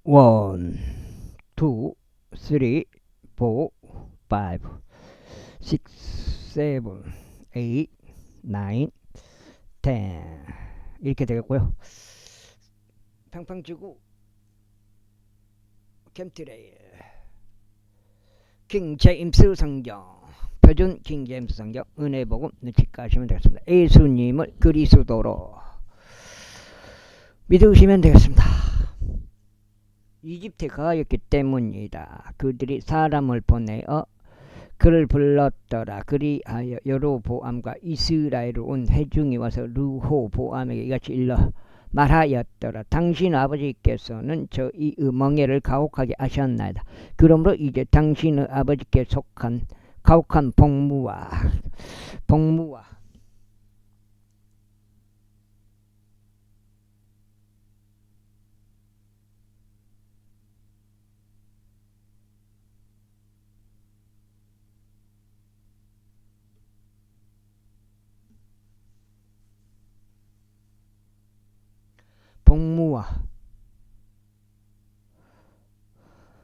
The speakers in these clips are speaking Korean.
1, 2, 3, 4, 5, 6, 7, 8, 9, 10 이렇게 되겠고요. 팡팡 치고 캠트레일 킹 제임스 성경 표준 킹 제임스 성경 은혜복음 눈치까시면 되겠습니다. 예수님을 그리스도로 믿으시면 되겠습니다. 이집트에 가였기 때문이다. 그들이 사람을 보내어 그를 불렀더라. 그리하여 여로보암과 이스라엘을 온 회중이 와서 르호보암에게 이같이 일러 말하였더라. 당신 아버지께서는 저희 멍에를 가혹하게 하셨나이다. 그러므로 이제 당신의 아버지께 속한 가혹한 복무와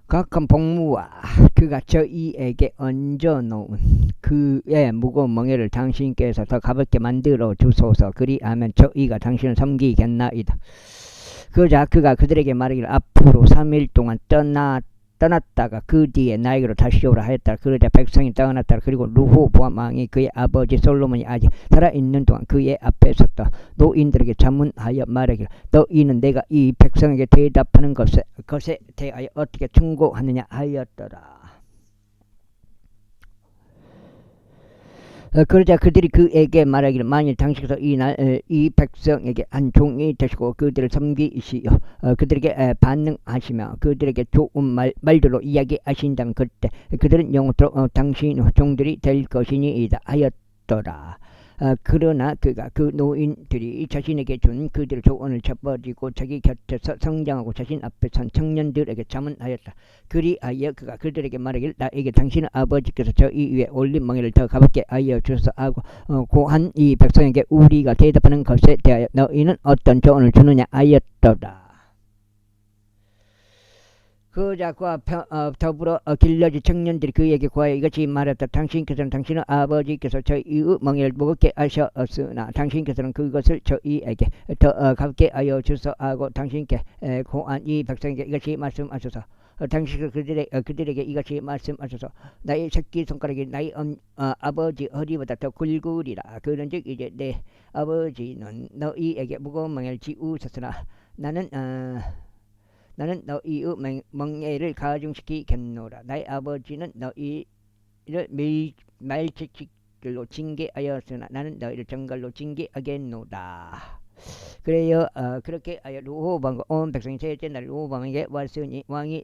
각한 복무와 그가 저희에게 얹어놓은 그의 무거운 멍에를 당신께서 더 가볍게 만들어 주소서. 그리하면 저희가 당신을 섬기겠나이다. 그러자 그가 그들에게 말하기를 앞으로 3일 동안 떠났다가 그 뒤에 나에게로 다시 오라 하였다. 그러자 백성이 떠났다. 그리고 르호보암 왕이 그의 아버지 솔로몬이 아직 살아있는 동안 그의 앞에 섰다. 노인들에게 자문하여 말하기를 너희는 내가 이 백성에게 대답하는 것에 대하여 어떻게 충고하느냐 하였더라. 그러자 그들이 그에게 말하기를 만일 당신께서 이 백성에게 한 종이 되시고 그들을 섬기시어 그들에게 반응하시며 그들에게 좋은 말들로 이야기하신다면 그때 그들은 영원토록 당신의 종들이 될 것이니이다 하였더라. 그러나 그가 그 노인들이 자신에게 준 그들의 조언을 저버리고 자기 곁에서 성장하고 자신 앞에 선 청년들에게 자문하였다. 그리하여 그가 그들에게 말하기를 나에게 당신의 아버지께서 저희 위에 올린 멍에를 더 가볍게 하여 주소서 하고 고한 이 백성에게 우리가 대답하는 것에 대하여 너희는 어떤 조언을 주느냐 하였더라. 그자 그와 더불어 길러진 청년들이 그에게 구하여 이같이 말했다. 당신께서는 당신의 아버지께서 저희의 멍에를 무겁게 하셨으나 당신께서는 그것을 저희에게 더 가볍게 하여 주소하고 당신께 고한 이 백성에게 이같이 말씀하소서. 당신은 그들에게 이같이 말씀하소서. 나의 새끼손가락이 나의 아버지 허리보다 더 굵으리라. 그런즉 이제 내 아버지는 너희에게 무거운 멍에를 지우셨으나 나는 너희의 멍에를 가중시키겠노라. 나의 아버지는 너희를 말채찍들로 징계하였으나 나는 너희를 정갈로 징계하겠노라. 그래요. 그렇게 하여 르호보암과 온 백성이 셋째 날에 르호보암에게 왔으니 왕이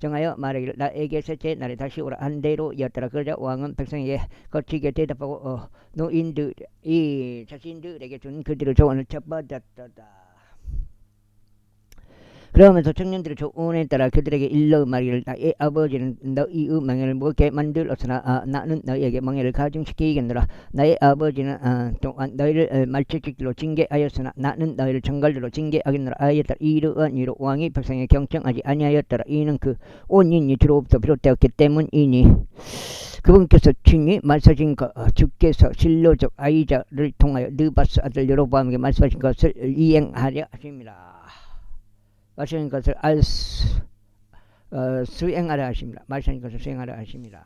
정하여 말하기를 나에게 셋째 날에 다시 오라 한 대로였더라. 그러자 왕은 백성에게 거치게 대답하고 노인들이 자신들에게 준 그들의 조언을 저버렸더라. 그러면서 청년들의 조언에 따라 그들에게 일러 말하기를 나의 아버지는 너희의 멍에를 무겁게 만들었으나 나는 너희에게 멍에를 가중시키겠노라. 나의 아버지는 또한 너희를 말채찍들로 징계하였으나 나는 너희를 정갈로 징계하겠노라 하였더라. 이러한 이로 왕이 백성에 경청하지 아니하였더라. 이는 그 온 인이 주로부터 비롯되었기 때문이니 그분께서 친히 말씀하신 것 주께서 실로족 아이자를 통하여 느바스 아들 여로보암에게 말씀하신 것을 이행하려 하십니다. 말씀하신 것을 수행하려 하십니다. 말씀하신 것을 수행하려 하십니다.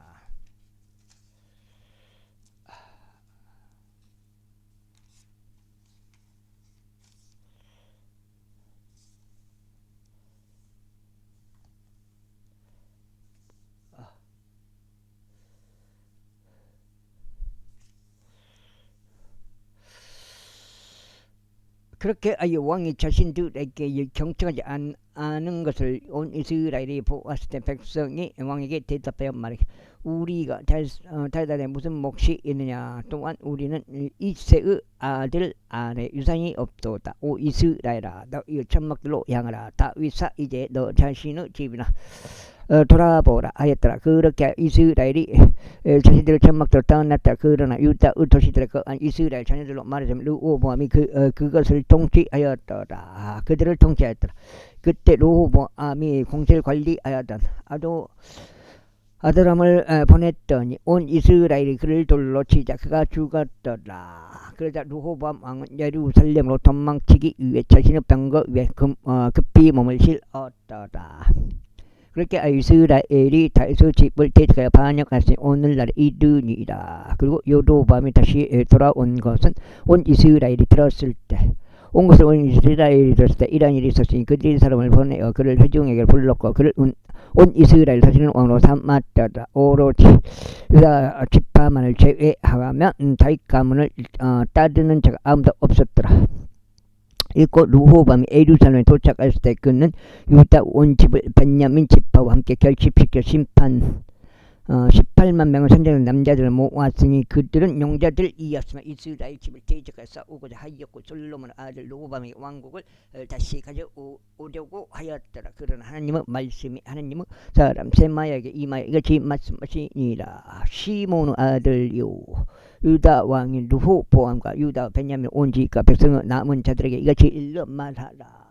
그렇게 왕이 자신들에게 경청하지 않은 것을 온 이스라엘이 보았을 때 백성이 왕에게 대답하여 말하기 우리가 달달에 무슨 몫이 있느냐. 또한 우리는 이새의 아들 안에 유산이 없도다. 오 이스라엘아 너희 천막들로 향하라. 다윗아 이제 너 자신의 집이나 돌아보라 하였더라. 그렇게 이스라엘이 자신들의 천막들을 떠났다. 그러나 유다의 도시들의 이스라엘 자녀들로 말하자면 르호보암이 그것을 통치하였더라. 그들을 통치하였더라. 그때 르호보암이 공세를 관리하였던 아도람을 보냈더니 온 이스라엘이 그를 돌로 치자 그가 죽었더라. 그러자 르호보암 왕은 예루살렘으로 도망치기 위해 자신의 병거 위에 급히 몸을 실었더라. 그렇게 이스라엘이 다윗의 집을 대적하여 반역하였으니 오늘날 이르니라. 그리고 여로보암이 다시 돌아온 것은 온 이스라엘이 들었을 때, 온 것을 온 이스라엘이 들었을 때 이러한 일이 있었으니 그들이 사람을 보내어 그를 회중에게 불렀고 그를 온 이스라엘 다시는 왕으로 삼았더라. 오로지 유다 지파만을 제외하면 다윗 가문을 따르는 자가 아무도 없었더라. 이고 르호보암이 예루살렘에 도착했을 때 그는 유다 온 집을 베냐민 지파와 함께 결집시켜 심판 18만 명의 선정된 남자들을 모았으니 그들은 용자들이었으며 이스라엘 집을 대적하여 싸우고자 하였고 솔로몬 아들 르호보암의 왕국을 다시 가져오려고 하였더라. 그러나 하나님의 말씀이 하나님의 사람 세마야에게 임하여 이같이 말씀하시니라. 시몬의 아들이요 유다 왕인 르호보암과 유다 베냐민 온 집과 백성의 남은 자들에게 이같이 일러 말하라.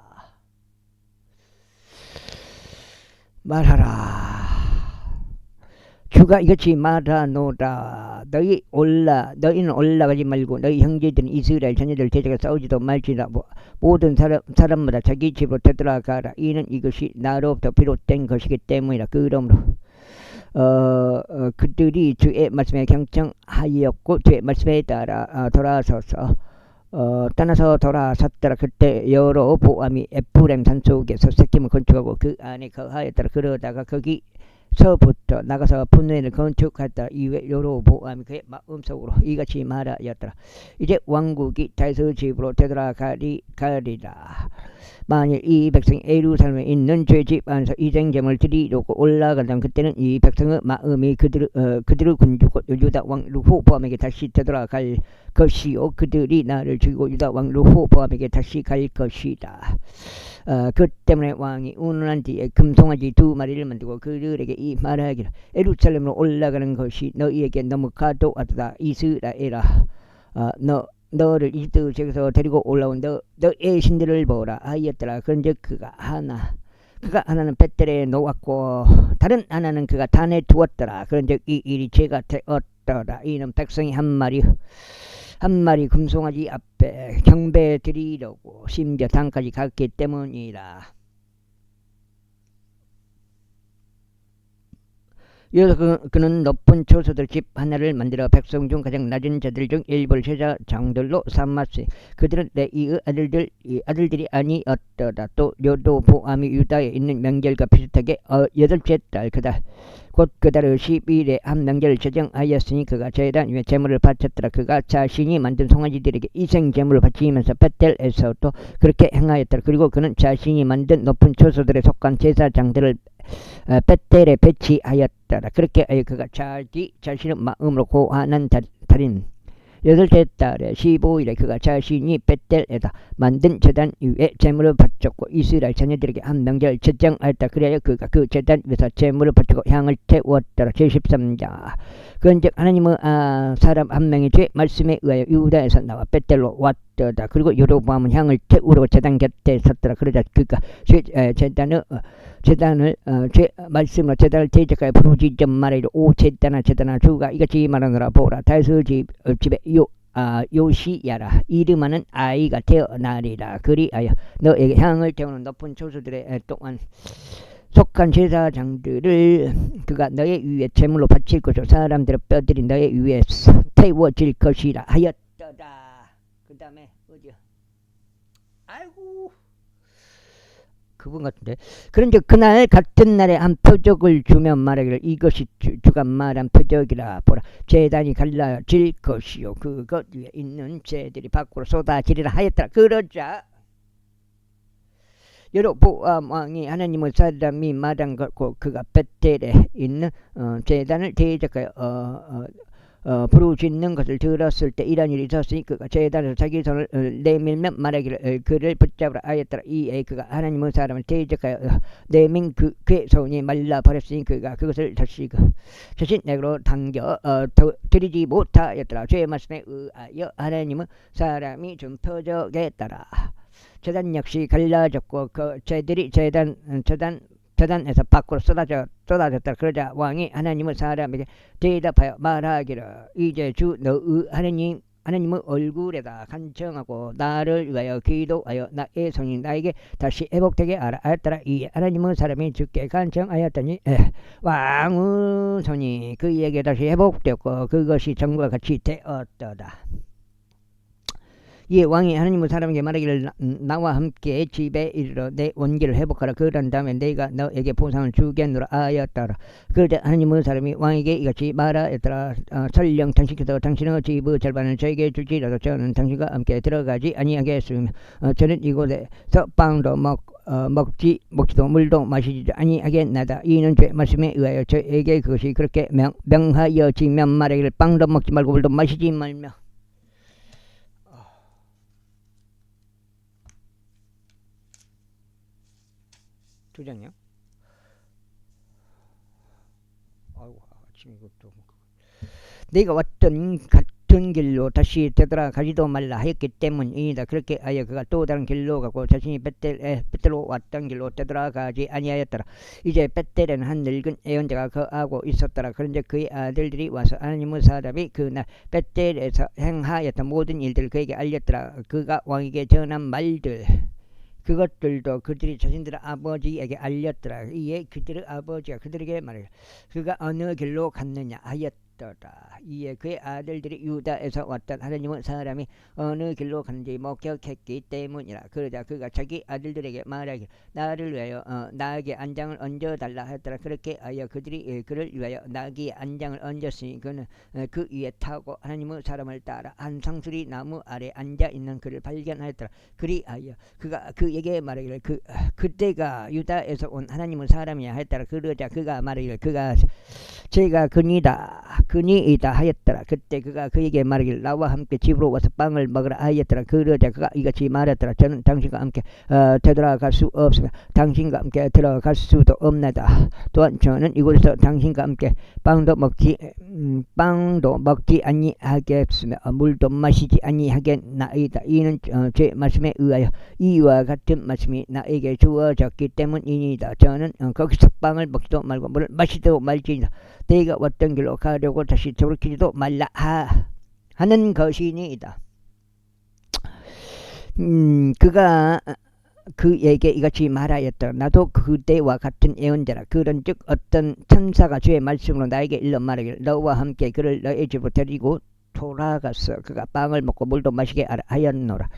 주가 이같이 말하노라. 너희는 올라가지 말고 너희 형제들은 이스라엘 자녀들 대적해 싸우지도 말지라. 모든 사람마다 자기 집으로 되돌아가라. 이는 이것이 나로부터 비롯된 것이기 때문이라. 그러므로 그들이 주의 말씀에 경청하였고 주의 말씀에 따라 떠나서 돌아섰더라. 그때 여로보암이 에프라임 산속에서 세겜을 건축하고 그 안에 거하였더라. 그러다가 거기서부터 나가서 분회를 건축하였더라. 이후에 여로보암이 그의 마음속으로 이같이 말하였더라. 이제 왕국이 다윗의 집으로 되돌아가리라. 만일 이 백성이 예루살렘에 있는 죄집 안에서 이생제물을 드리려고 올라간다면 그때는 이 백성의 마음이 그들을 군주고 유다 왕 르호보암에게 다시 되돌아갈 것이요 그들이 나를 죽이고 유다 왕 르호보암에게 다시 갈 것이다. 그 때문에 왕이 운운한 뒤에 금송아지 2마리를 만들고 그들에게 이 말하기를 예루살렘으로 올라가는 것이 너희에게 너무 과도하다. 이스라엘아, 너를 이집트 지역에서 데리고 올라온 너의 신들을 보라 하였더라. 그런즉 그가 하나는 베델에 놓았고 다른 하나는 그가 단에 두었더라. 그런즉 이 일이 죄가 되었더라. 이는 백성이 한 마리 금송아지 앞에 경배 드리려고 심지어 단까지 갔기 때문이라. 이어서 그는 높은 초소들 집 하나를 만들어 백성 중 가장 낮은 자들 중 일부를 제사장들로 삼았으니 그들은 레위의 아들들이 아니었더라. 또 여로보암이 유다에 있는 명절과 비슷하게 8째 달 그달 곧 그달의 10일에 한 명절을 제정하였으니 그가 제단 위에 제물을 바쳤더라. 그가 자신이 만든 송아지들에게 이생 제물을 바치면서 베텔에서도 그렇게 행하였더라. 그리고 그는 자신이 만든 높은 초소들에 속한 제사장들을 베텔에 배치하였더라. 그렇게 하여 그가 자신의 마음으로 고하는 달인 8째 달에 15일에 그가 자신이 베텔에다 만든 제단 위에 제물을 바쳤고 이스라엘 자녀들에게 한 명절 제정하였다. 그래야 그가 그 제단 위에서 제물을 바치고 향을 태웠더라. 제13장 그런즉 하나님의 사람 한 명이 제 말씀에 의하여 유다에서 나와 베텔로 왔더라. 그리고 여로보암은 향을 태우러 제단 곁에 섰더라. 그러자 그가 제단을 제 말씀으로 제단을 대적하여 부르짖어 말하기를 오 제단아 주가 이같이 말하노라. 보라 다윗의 집에 요시야라 이름하는 아이가 태어나리라. 그리하여 너에게 향을 태우는 높은 초소들의 동안 속한 제사장들을 그가 너의 위에 제물로 바칠 것이요 사람들의 뼈들이 너의 위에 태워질 것이라 하였더라. 그 다음에 어디야? 아이고 그분 같은데. 그런즉 그날 같은 날에 한 표적을 주며 말하기를 이것이 주가 말한 표적이라. 보라 제단이 갈라질 것이요 그것 위에 있는 재들이 밖으로 쏟아지리라 하였더라. 그러자 여로보암 왕이 하나님의 사람이 말한 것고 그가 베텔에 있는 제단을 대적하여 부르짖는 것을 들었을 때 이런 일이 있었으니 그가 제단에서 자기 손을 내밀며 말하기를 그를 붙잡으라 하였더라. 이에 그가 하나님의 사람을 대적하여 내민 그의 손이 말라버렸으니 그가 그것을 다시 자신 내게로 당겨 드리지 못하였더라. 주의 말씀에 의하여 하나님의 사람이 준 표적에 따라 재단 역시 갈라졌고 그 재단에서 밖으로 쏟아졌다. 그러자 왕이 하나님의 사람에게 대답하여 말하기를 이제 주 너의 하나님의 얼굴에다 간청하고 나를 위하여 기도하여 나의 손이 나에게 다시 회복되게 하라 하였더라. 이 하나님의 사람이 주께 간청하였더니 왕의 손이 그에게 다시 회복되었고 그것이 전과 같이 되었더라. 이 왕이 하나님의 사람에게 말하기를 나와 함께 집에 이르러 내 원기를 회복하라. 그런 다음에 내가 너에게 보상을 주겠노라 하였더라. 그러자 하나님의 사람이 왕에게 이같이 말하였더라. 설령 당신께서 당신의 집의 절반을 저에게 줄지라도 저는 당신과 함께 들어가지 아니하겠으며 저는 이곳에서 빵도 먹지도 물도 마시지 아니하겠나이다. 이는 주의 말씀에 의하여 저에게 그것이 그렇게 명하여지면 말하기를 빵도 먹지 말고 물도 마시지 말며. 두 장이요? 아이고 아침 이것도 내가 왔던 같은 길로 다시 되돌아가지도 말라 하였기 때문이다. 그렇게 하여 그가 또 다른 길로 가고 자신이 벳델로 왔던 길로 되돌아가지 아니하였더라. 이제 벳델에는 한 늙은 예언자가 거하고 있었더라. 그런데 그의 아들들이 와서 하나님의 사람이 그날 벳델에서 행하였던 모든 일들을 그에게 알렸더라. 그가 왕에게 전한 말들 그것들도 그들이 자신들의 아버지에게 알렸더라. 이에 그들의 아버지가 그들에게 말하기를 그가 어느 길로 갔느냐 하였더라. 이에 그의 아들들이 유다에서 왔던 하나님의 사람이 어느 길로 갔는지 목격했기 때문이라. 그러자 그가 자기 아들들에게 말하기를 나를 위하여 나에게 안장을 얹어달라 하였더라. 그렇게 하여 그들이 그를 위하여 나귀의 안장을 얹었으니 그는 그 위에 타고 하나님의 사람을 따라 한 상수리 나무 아래 앉아있는 그를 발견하였더라. 그리하여 그가 그에게 말하기를 그때가 유다에서 온 하나님의 사람이야 하였더라. 그러자 그가 말하기를 그가 제가 그니이다 하였더라. 그때 그가 그에게 말하기를 나와 함께 집으로 와서 빵을 먹으라 하였더라. 그러자 그가 이같이 말했더라. 저는 당신과 함께 되돌아갈 수 없으며 당신과 함께 들어갈 수도 없나이다. 또한 저는 이곳에서 당신과 함께 빵도 먹지 아니하겠으며 물도 마시지 아니하겠나이다. 이는 제 말씀에 의하여 이와 같은 말씀이 나에게 주어졌기 때문이니이다. 저는 거기서 빵을 먹지도 말고 물을 마시지도 말지니라. 내가 왔던 길로 가려고 다시 돌이키지도 말라 하는 것이니이다. 그가 그에게 이같이 말하였더라. 나도 그때와 같은 예언자라. 그런즉 어떤 천사가 주의 말씀으로 나에게 일러 말하기를 너와 함께 그를 너의 집으로 데리고 돌아갔어. 그가 빵을 먹고 물도 마시게 하였노라.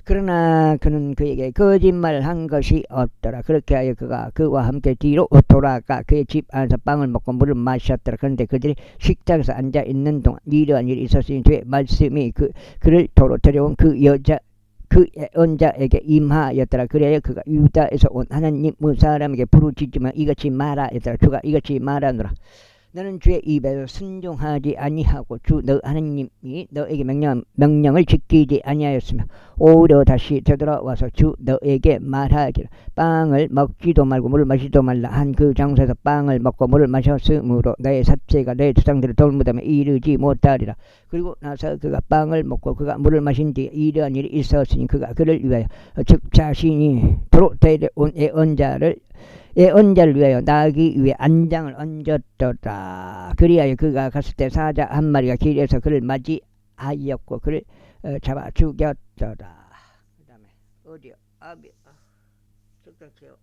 그러나 그는 그에게 거짓말한 것이 없더라. 그렇게 하여 그가 그와 함께 뒤로 돌아가 그의 집 안에서 빵을 먹고 물을 마셨더라. 그런데 그들이 식탁에서 앉아 있는 동안 이러한 일이 있었으니 주의 말씀이 그를 도로 데려온 그 예언자에게 임하였더라. 그래야 그가 유다에서 온 하나님의 사람에게 부르짖으며 이같이 말하였더라. 주가 이같이 말하노라. 너는 주의 입에서 순종하지 아니하고 주 너 하나님이 너에게 명령을 지키지 아니하였으며 오히려 다시 되돌아와서 주 너에게 말하기를 빵을 먹지도 말고 물을 마시지도 말라 한 그 장소에서 빵을 먹고 물을 마셨으므로 너의 삭제가 내 조상들의 돌무덤에 이르지 못하리라. 그리고 나서 그가 빵을 먹고 그가 물을 마신 뒤에 이러한 일이 있었으니 그가 그를 위하여 즉 자신이 도로 데려온 예언자를 위하여 나귀 위에 안장을 얹었더라. 그리하여 그가 갔을 때 사자 한 마리가 길에서 그를 맞이하였고 그를 잡아 죽였더라. 그 다음에 어디요? 적당해요.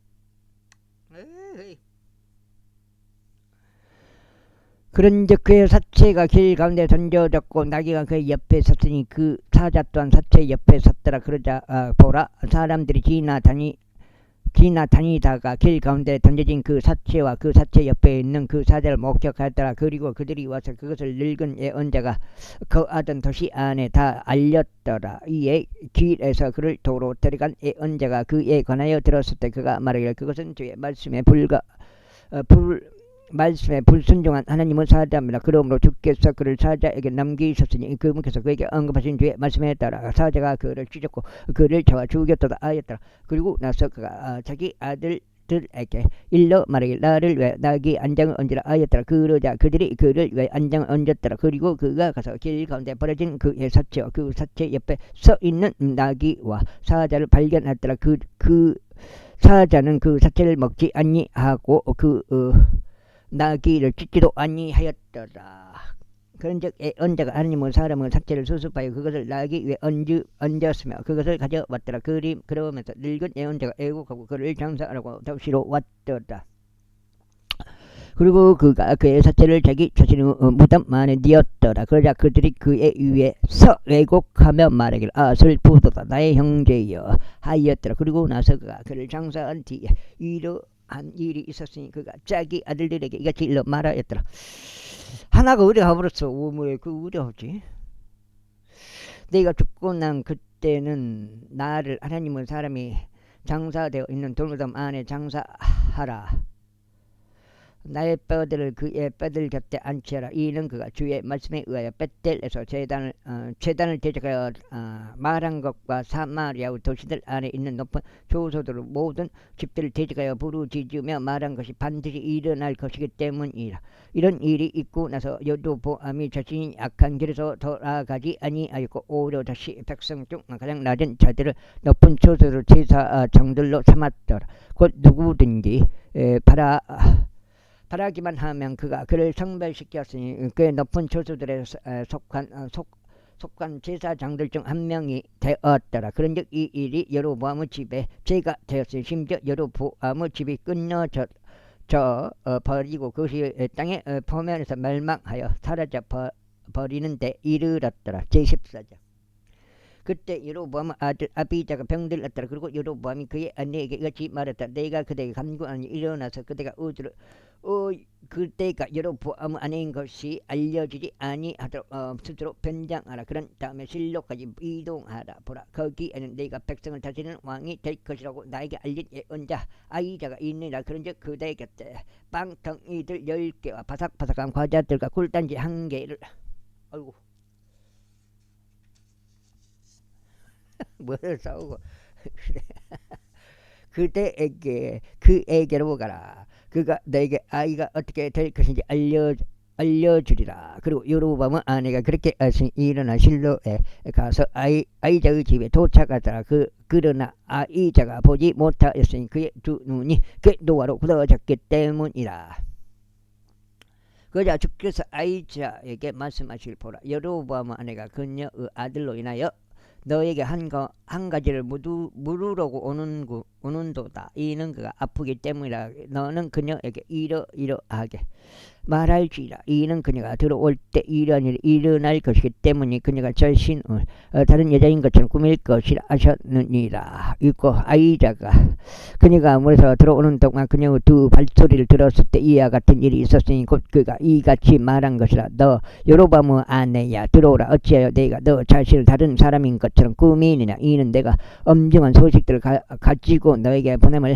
그런즉 그의 사체가 길 가운데 던져졌고 나귀가 그의 옆에 섰으니 그 사자 또한 사체 옆에 섰더라. 그러자 보라 사람들이 지나 다니다가 길 가운데 던져진 그 사체와 그 사체 옆에 있는 그 사자를 목격하였더라. 그리고 그들이 와서 그것을 늙은 예언자가 거하던 도시 안에 다 알렸더라. 이에 길에서 그를 도로 데려간 예언자가 그에 관하여 들었을 때 그가 말하기를 그것은 주의 말씀에 불순종한 하나님의 사자입니다. 그러므로 주께서 그를 사자에게 남기셨으니 그분께서 그에게 언급하신 주의 말씀에 따라 사자가 그를 찢었고 그를 잡아 죽였도다 하였더라. 그리고 나서 그가 자기 아들 것들에게 일러 말하길 나를 왜 나에게 안장을 얹으라 하였더라. 그러자 그들이 그를 왜 안장을 얹었더라. 그리고 그가 가서 길 가운데 버려진 그의 사체와 그 사체 옆에 서 있는 나귀와 사자를 발견하였더라. 그 사자는 그 사체를 먹지 아니하고 그 나귀를 찢지도 아니하였더라. 그런즉 언자가 하나님은 사람은 사체를 수습하여 그것을 나귀 위에 얹었으며 그것을 가져왔더라. 그러면서 늙은 예언자가 애국하고 그를 장사하라고 도시로 왔더라. 그리고 그가 그의 사체를 자기 자신의 무덤 안에 뉘었더라. 그러자 그들이 그의 위에서 왜곡하며 말하기를 슬프도다 나의 형제여 하였더라. 그리고 나서 그가 그를 장사한 뒤에 이러한 일이 있었으니 그가 자기 아들들에게 이같이 일러 말하였더라. 하나가 어디 가버렸어. 뭐에 그 어디 가지? 내가 죽고 난 그때는 나를 하나님은 사람이 장사되어 있는 돌무덤 안에 장사하라. 나의 뼈들을 그의 뼈들 곁에 앉혀라. 이는 그가 주의 말씀에 의하여 벳델에서 제단을 제작하여 말한 것과 사마리아 도시들 안에 있는 높은 조소들 모든 집들을 대적하여 부르짖으며 말한 것이 반드시 일어날 것이기 때문이라. 이런 일이 있고 나서 여로보암이 자신이 악한 길에서 돌아가지 아니하였고 오히려 다시 백성 중 가장 낮은 자들을 높은 조소들 제사장들로 삼았더라. 곧 누구든지 바라기만 하면 그가 그를 성별시켰으니 그의 높은 조수들에 속한 제사장들 중 한 명이 되었더라. 그런즉 이 일이 여로보암의 집에 죄가 되었으니 심지어 여로보암의 집이 끊어져 버리고 그것이 땅의 포면에서 멸망하여 사라져 버리는 데 이르렀더라. 제14장. 그때 여로보암의 아들 아비자가 병들었더라. 그리고 여로보암이 그의 아내에게 이같이 말했다. 내가 그대에게 간구하니 일어나서 그대가 그때가 여로보암의 아내인 것이 알려지지 아니하도록 스스로 변장하라. 그런 다음에 실로까지 이동하라. 보라 거기에는 내가 백성을 다스리는 왕이 될 것이라고 나에게 알린 예언자 아이자가 있느니라. 그런즉 그대 곁에 빵덩이들 10개와 바삭바삭한 과자들과 굴단지 1개를 아이고 뭐를 싸우고 그에게로 가라. 그가 너에게 아이가 어떻게 될 것인지 알려주리라. 그리고 여로보암의 아내가 그렇게 하시니 일어나 실로에 가서 아이자의 집에 도착하더라. 그러나 아이자가 보지 못하였으니 그의 두 눈이 그 노화로 굳어졌기 때문이라. 그러자 주께서 아이자에게 말씀하시길 보라. 여로보암의 아내가 그녀의 아들로 인하여 너에게 한 가지를 물으려고 오는도다. 이는 그가 아프기 때문이라. 너는 그녀에게 이러하게 말할지라. 이는 그녀가 들어올 때 이러한 일이 일어날 것이기 때문에 그녀가 자신을 다른 여자인 것처럼 꾸밀 것이라 하셨느니라. 이고 아이자가 그녀가 물에서 들어오는 동안 그녀의 두 발소리를 들었을 때 이와 같은 일이 있었으니 곧 그가 이같이 말한 것이라. 너 여로보암의 아내야 들어오라. 어찌하여 내가 너 자신을 다른 사람인 것처럼 꾸미느냐. 이는 내가 엄중한 소식들을 가지고 너에게 보냄을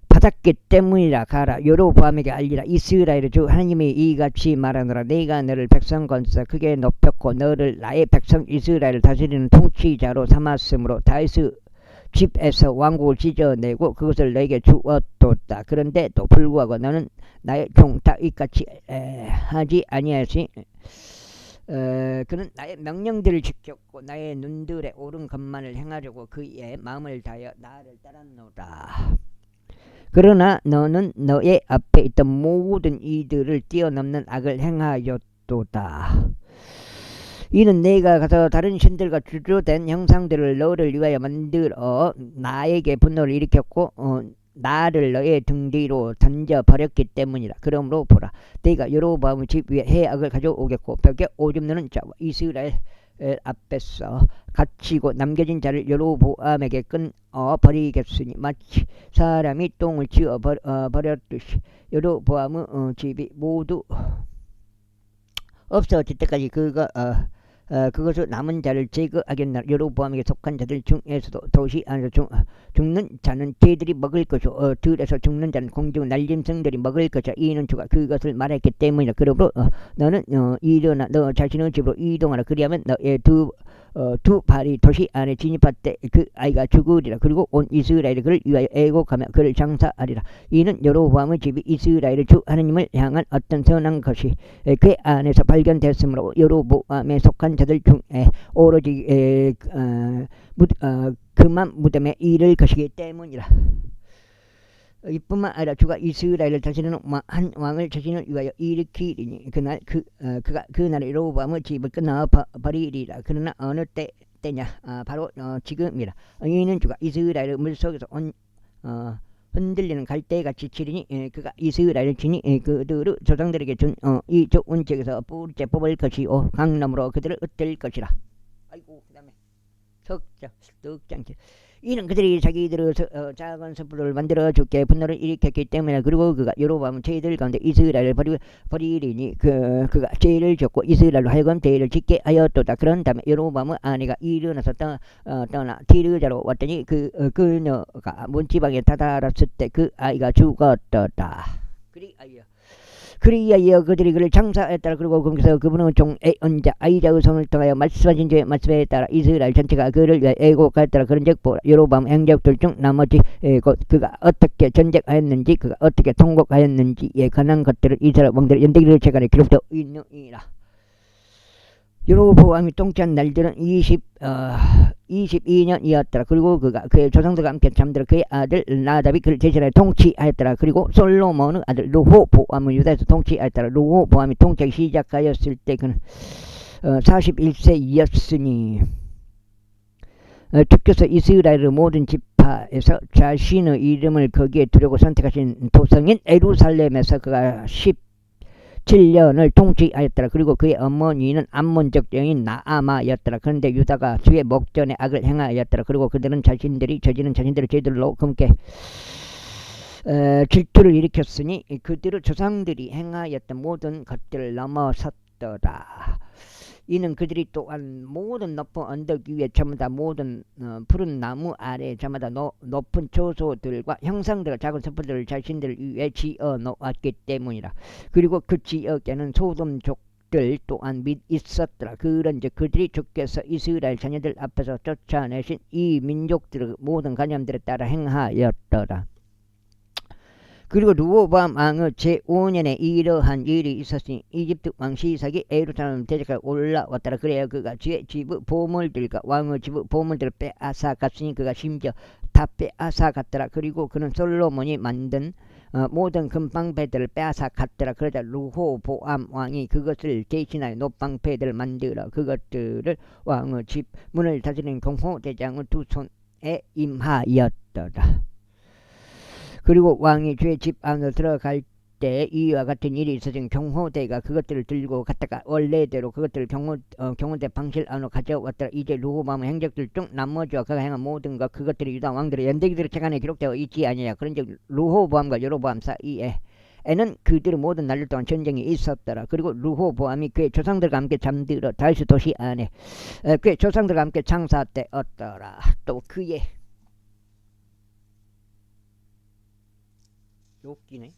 받았기 때문이라. 가라. 여로보암에게 알리라. 이스라엘의 주 하나님이 이같이 말하노라. 내가 너를 백성 건사 크게 높였고 너를 나의 백성 이스라엘을 다스리는 통치자로 삼았으므로 다윗의 집에서 왕국을 찢어내고 그것을 너에게 주었도다. 그런데 또 불구하고 너는 나의 종 다윗같이 하지 아니하였으니 그는 나의 명령들을 지켰고 나의 눈들에 옳은 것만을 행하려고 그의 마음을 다하여 나를 따랐노라. 그러나 너는 너의 앞에 있던 모든 이들을 뛰어넘는 악을 행하였도다. 이는 내가 가서 다른 신들과 주조된 형상들을 너를 위하여 만들어 나에게 분노를 일으켰고 나를 너의 등 뒤로 던져버렸기 때문이라. 그러므로 보라. 내가 여로보암의 집 위에 해악을 가져오겠고 벽에 오줌 누는 자와 이스라엘 앞에서 갇히고 남겨진 자를 여로보암에게 끊어 버리겠으니 마치 사람이 똥을 치워 버렸듯이 여로보암의 집이 모두 없어질 때까지 그것을 남은 자를 제거하겠나. 여로보암에게 속한 자들 중에서도 도시 안에서 죽는 자는 개들이 먹을 것이요 들에서 죽는 자는 공중 날짐승들이 먹을 것이라. 이는 주가 그것을 말했기 때문이라. 그러므로 너는 일어나 너 자신의 집으로 이동하라. 그리하면 너의 두 두 발이 도시 안에 진입할 때 그 아이가 죽으리라. 그리고 온 이스라엘이 그를 위하여 애곡하며 그를 장사하리라. 이는 여로보암의 집이 이스라엘의 주 하나님을 향한 어떤 선한 것이 그 안에서 발견됐으므로 여로보암에 속한 자들 중에 오로지 그만 무덤에 이를 것이기 때문이라. 이뿐만 아니라 주가 이스라엘을 다스리는 한 왕을 자신을 위하여 일으키리니 그날 그날에 여로보암의 집을 끊어 버리리라. 그러나 어느 때냐 바로 지금이라. 이는 주가 이스라엘의 물속에서 흔들리는 갈대같이 치리니 그가 이스라엘을 치니 그들의 조상들에게 준 이 좋은 지역에서 뿌리째 뽑을 것이요 강남으로 그들을 얻을 것이라. 아이고 그다음에 덕장 이는 그들이 자기들의 작은 숯불을 만들어 주께 분노를 일으켰기 때문에 그리고 그가 여로보암은 저희들 가운데 이스라엘을 버리리니 그가 죄를 졌고 이스라엘로 하여금 죄를 짓게 하였도다. 그런 다음에 여로보암의 아내가 일어나서 떠나 티르자로 왔더니 그녀가 문지방에 다다랐을 때 그 아이가 죽었도다. 그리하여 그들이 그를 장사했더라. 그리고 거기서 그분은 종의 언자 아이자의 손을 통하여 말씀하신 주의 말씀에 따라 이스라엘 전체가 그를 위하여 애곡하였더라. 그런즉 보라 여로보암 행적들 중 나머지 곧 그가 어떻게 전쟁하였는지 그가 어떻게 통곡하였는지에 관한 것들을 이스라엘 왕들의 연대기를 책안에 기록되어 있느니라. 여로보암이 통치한 날들은 22년이었더라. 그리고 그가 그의 조상들과 함께 잠들어 그의 아들 나답이 그를 대신하여 통치하였더라. 그리고 솔로몬의 아들 르호보암은 유다에서 통치하였더라. 르호보암이 통치하기 시작하였을 때 그는 41세였으니 주께서 이스라엘의 모든 지파에서 자신의 이름을 거기에 두려고 선택하신 도성인 예루살렘에서 그가 7년을 통치하였더라. 그리고 그의 어머니는 암몬족 여인 나아마였더라. 그런데 유다가 주의 목전에 악을 행하였더라. 그리고 그들은 자신들이 저지른 자신들의 죄들로 금께 질투를 일으켰으니 그들의 조상들이 행하였던 모든 것들을 넘어섰더라. 이는 그들이 또한 모든 높은 언덕 위에 저마다 모든 푸른 나무 아래 저마다 높은 초소들과 형상들과 작은 숲들을 자신들 위에 지어 놓았기 때문이라. 그리고 그 지역에는 소돔족들 또한 및 있었더라. 그런즉 그들이 주께서 이스라엘 자녀들 앞에서 쫓아내신 이 민족들의 모든 관념들에 따라 행하였더라. 그리고 르호보암 왕의 제5년에 이러한 일이 있었으니 이집트 왕 시삭이 예루살렘 대적하여 올라왔더라. 그래야 그가 주의 집의 보물들과 왕의 집의 보물들을 빼앗아갔으니 그가 심지어 다 빼앗아갔더라. 그리고 그는 솔로몬이 만든 모든 금방패들을 빼앗아갔더라. 그러자 르호보암 왕이 그것을 대신하여 놋방패들을 만들어 그것들을 왕의 집 문을 다스리는 공호대장의 두 손에 임하였더라. 그리고 왕이 주의 집 안으로 들어갈 때 이와 같은 일이 있어진 경호대가 그것들을 들고 갔다가 원래대로 그것들을 경호대 방실 안으로 가져왔더라. 이제 르호보암의 행적들 중 나머지와 그가 행한 모든 것 그것들이 유다 왕들의 연대기들의 책안에 기록되어 있지 아니냐. 그런즉 르호보암과 여로보암 사이에는 그들의 모든 날들 동안 전쟁이 있었더라. 그리고 르호보암이 그의 조상들과 함께 잠들어 다윗 도시 안에 그의 조상들과 함께 장사되었더라. 또 그의 욕기네.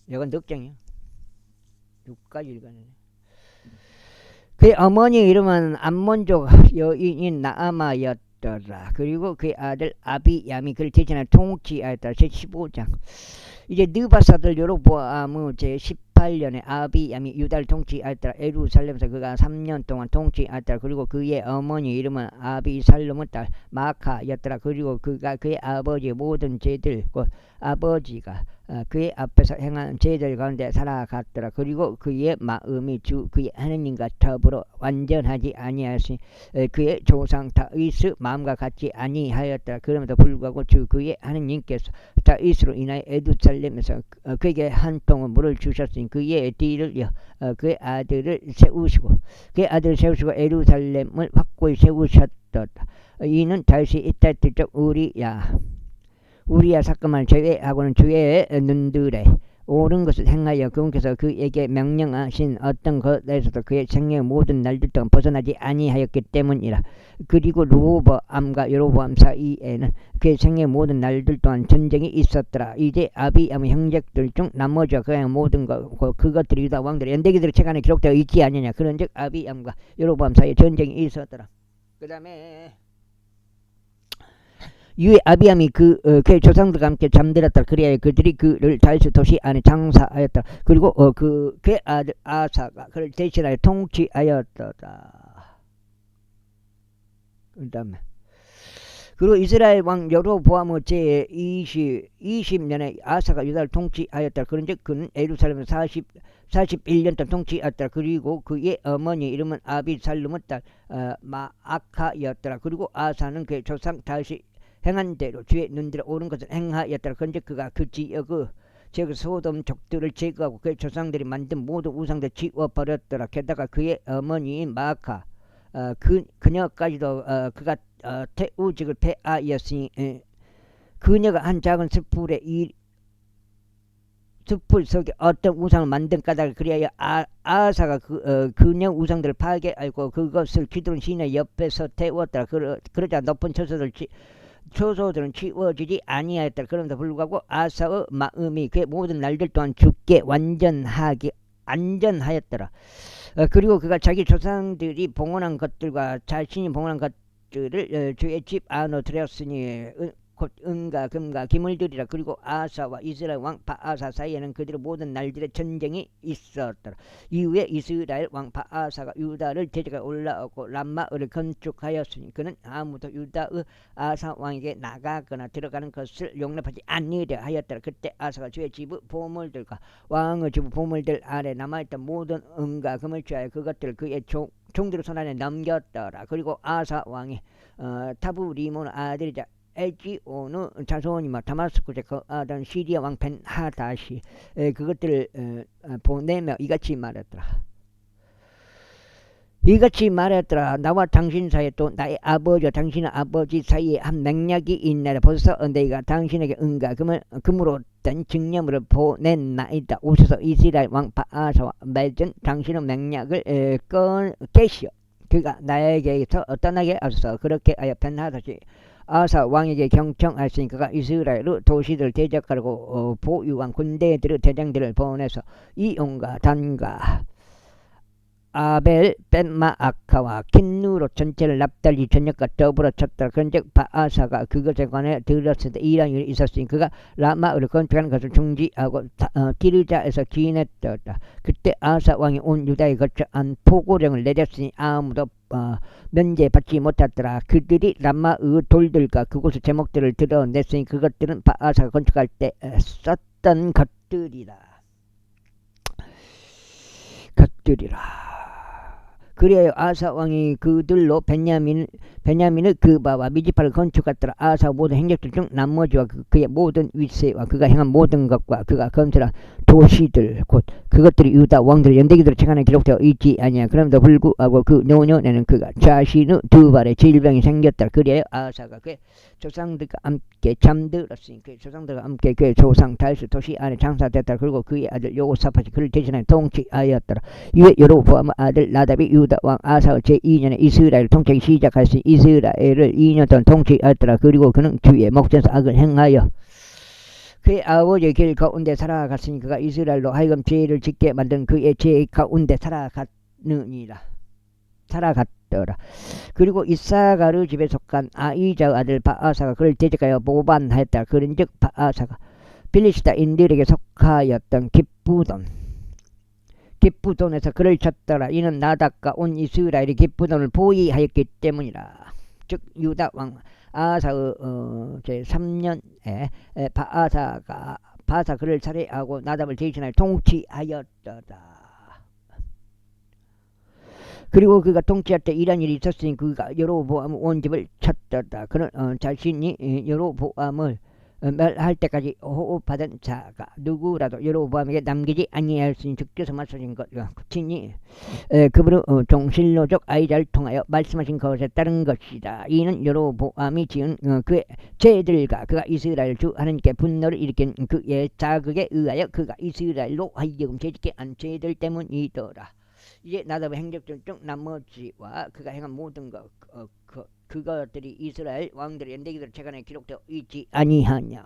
이건 넉장이야. 6까지 읽었네. 그의 어머니 이름은 암몬족 여인인 나아마였더라. 그리고 그의 아들 아비얌이 그를 대신하여 통치하였더라. 제15장. 이제 느바사들 여로보암의 제18년에 아비얌이 유다를 통치하였더라. 예루살렘에서 그가 3년 동안 통치하였더라. 그리고 그의 어머니 이름은 아비살롬의 딸 마카였더라. 그리고 그가 그의 아버지의 모든 죄들 곧 아버지가 그의 앞에서 행한 죄들 가운데 살아갔더라. 그리고 그의 마음이 주 그의 하느님과 더불어 완전하지 아니하였으니 그의 조상 다윗의 마음과 같지 아니하였더라. 그럼에도 불구하고 주 그의 하느님께서 다윗으로 인하여 예루살렘에서 그에게 한 통의 물을 주셨으니 그의 뒤를 이어 그의 아들을 세우시고 예루살렘을 확고히 세우셨도다. 이는 다윗이 이때 들적 우리야 사건만 제외하고는 주의 눈들에 옳은 것을 행하여 그분께서 그에게 명령하신 어떤 것에서도 그의 생애의 모든 날들 동안 벗어나지 아니하였기 때문이라. 그리고 르호보암과 여로보암 사이에는 그의 생애의 모든 날들 동안 전쟁이 있었더라. 이제 아비암의 형제들 중 나머지와 그의 모든 그것들이 유다 왕들의 연대기들의 책 안에 기록되어 있지 않느냐. 그런즉 아비암과 여로보암 사이에 전쟁이 있었더라. 그 다음에 이에 아비암이 그의 조상들과 함께 잠들었다. 그리하여 그들이 그를 다윗의 도시 안에 장사하였다. 그리고 그의 아들 아사가 그를 대신하여 통치하였다. 그 다음에 그리고 이스라엘 왕 여로보암의 제 20년에 아사가 유다를 통치하였다. 그런즉 그는 예루살렘에서 41년 동안 통치하였다. 그리고 그의 어머니 이름은 아비살룸의 딸 마아카였더라. 그리고 아사는 그의 조상 다윗이 행한 대로 주의 눈들에 옳은 것을 행하였더라. 그런즉 그가 그 지역의 소돔 족들을 제거하고 그의 조상들이 만든 모든 우상들을 치워버렸더라. 게다가 그의 어머니인 마아카 그녀까지도 그가 태우직을 폐하였으니 그녀가 한 작은 숲풀 속에 어떤 우상을 만든 까닭을 그리하여 아사가 그녀 우상들을 파괴하고 그것을 기드론 시내 옆에서 태웠더라. 그러자 높은 초소들은 치워지지 아니하였다. 그럼에도 불구하고 아사의 마음이 그의 모든 날들 동안 주께 안전하였더라. 그리고 그가 자기 조상들이 봉헌한 것들과 자신이 봉헌한 것들을 주의 집 안으로 들였으니 곧 은과 금과 기물들이라. 그리고 아사와 이스라엘 왕 바아사 사이에는 그들의 모든 날들의 전쟁이 있었더라. 이후에 이스라엘 왕 바아사가 유다를 대적하여 올라오고 람마을 건축하였으니 그는 아무도 유다의 아사 왕에게 나가거나 들어가는 것을 용납하지 아니하려 하였더라. 그때 아사가 주의 집의 보물들과 왕의 집의 보물들 아래 남아있던 모든 은과 금을 취하여 그것들을 그의 종들의 손안에 넘겼더라. 그리고 아사 왕이 타브리몬 아들이자 엘지오는 자손이며 다마스쿠스에 거하던 시리아 왕 벤하다시 그것들을 보내며 이같이 말했더라. 나와 당신 사이에 또 나의 아버지와 당신의 아버지 사이에 한 맹약이 있나라. 벌써 내가 당신에게 은과 금으로 된 증명을 보냈나이다. 오셔서 이스라엘 왕 바아사와 맺은 당신의 맹약을 깨시오. 그가 나에게서 떠나게 하소서. 그렇게 하여 벤하다시 아사 왕에게 경청하였으니 그가 이스라엘의 도시들을 대적하려고 보유한 군대들의 대장들을 보내서 이온과 단과 아벨 벤마아카와 킨누로 전체를 납달리 전역과 더불어 쳤더라. 그런즉 바아사가 그것에 관해 들었을 때 이런 일이 있었으니 그가 라마를 건축하는 것을 중지하고 디르자에서 기인했더라. 그때 아사 왕이 온 유다에 거쳐 안포고령을 내렸으니 아무도 면제받지 못하더라. 그들이 라마의 돌들과 그곳의 제목들을 드러냈으니 그것들은 바아사가 건축할 때 썼던 것들이라. 그래야 아사 왕이 그들로 베냐민의 그바와 미지파를 건축했더라. 아사 모든 행적들 중 나머지와 그의 모든 윗세와 그가 행한 모든 것과 그가 건설한 도시들 곧 그것들이 유다 왕들의 연대기들의 책 안에 기록되어 있지 아니야. 그럼에도 불구하고 그 노년에는 그가 자신의 두 발에 질병이 생겼더라. 그래야 아사가 그의 조상들과 함께 잠들었으니 그의 조상들과 함께 그의 조상 다윗의 도시 안에 장사됐더라. 그리고 그의 아들 여호사밧이 그를 대신하여 통치하였더라. 이에 여로보암의 아들 나답이 유다 왕 아사의 제2년에 이스라엘 통치하기 시작하였으니 이스라엘을 2년 동안 통치하였더라. 그리고 그는 주의 목전에서 악을 행하여 그의 아버지의 길 가운데 살아갔으니 그가 이스라엘로 하여금 죄를 짓게 만든 그의 죄 가운데 살아갔더라. 그리고 이사가르 집에 속한 아이자의 아들 바아사가 그를 대적하여 모반하였다. 그런즉 바아사가 빌리시다인들에게 속하였던 기쁘돈에서 그를 쳤더라. 이는 나답과 온 이스라엘이 기쁘돈을 보이하였기 때문이라. 즉 유다 왕 아사의 제3년에 바아사 그를 살해하고 나답을 대신하여 통치하였더라. 그리고 그가 통치할 때 이런 일이 있었으니 그가 여로보암 온 집을 쳤더라. 그는 자신이 여로보암을 멸할 때까지 호흡하던 자가 누구라도 여로보암에게 남기지 아니하였으니 주께서 말씀하신 것 친히 그분은 종실로적 아이자를 통하여 말씀하신 것에 따른 것이다. 이는 여로보암이 지은 그의 죄들과 그가 이스라엘 주 하나님께 분노를 일으킨 그의 자극에 의하여 그가 이스라엘로 하여금 죄짓게 한 죄들 때문이더라. 이제 나답의 행적들 중 나머지와 그가 행한 모든 것 그것들이 이스라엘 왕들의 연대기들 책안에 기록되어 있지 아니하냐.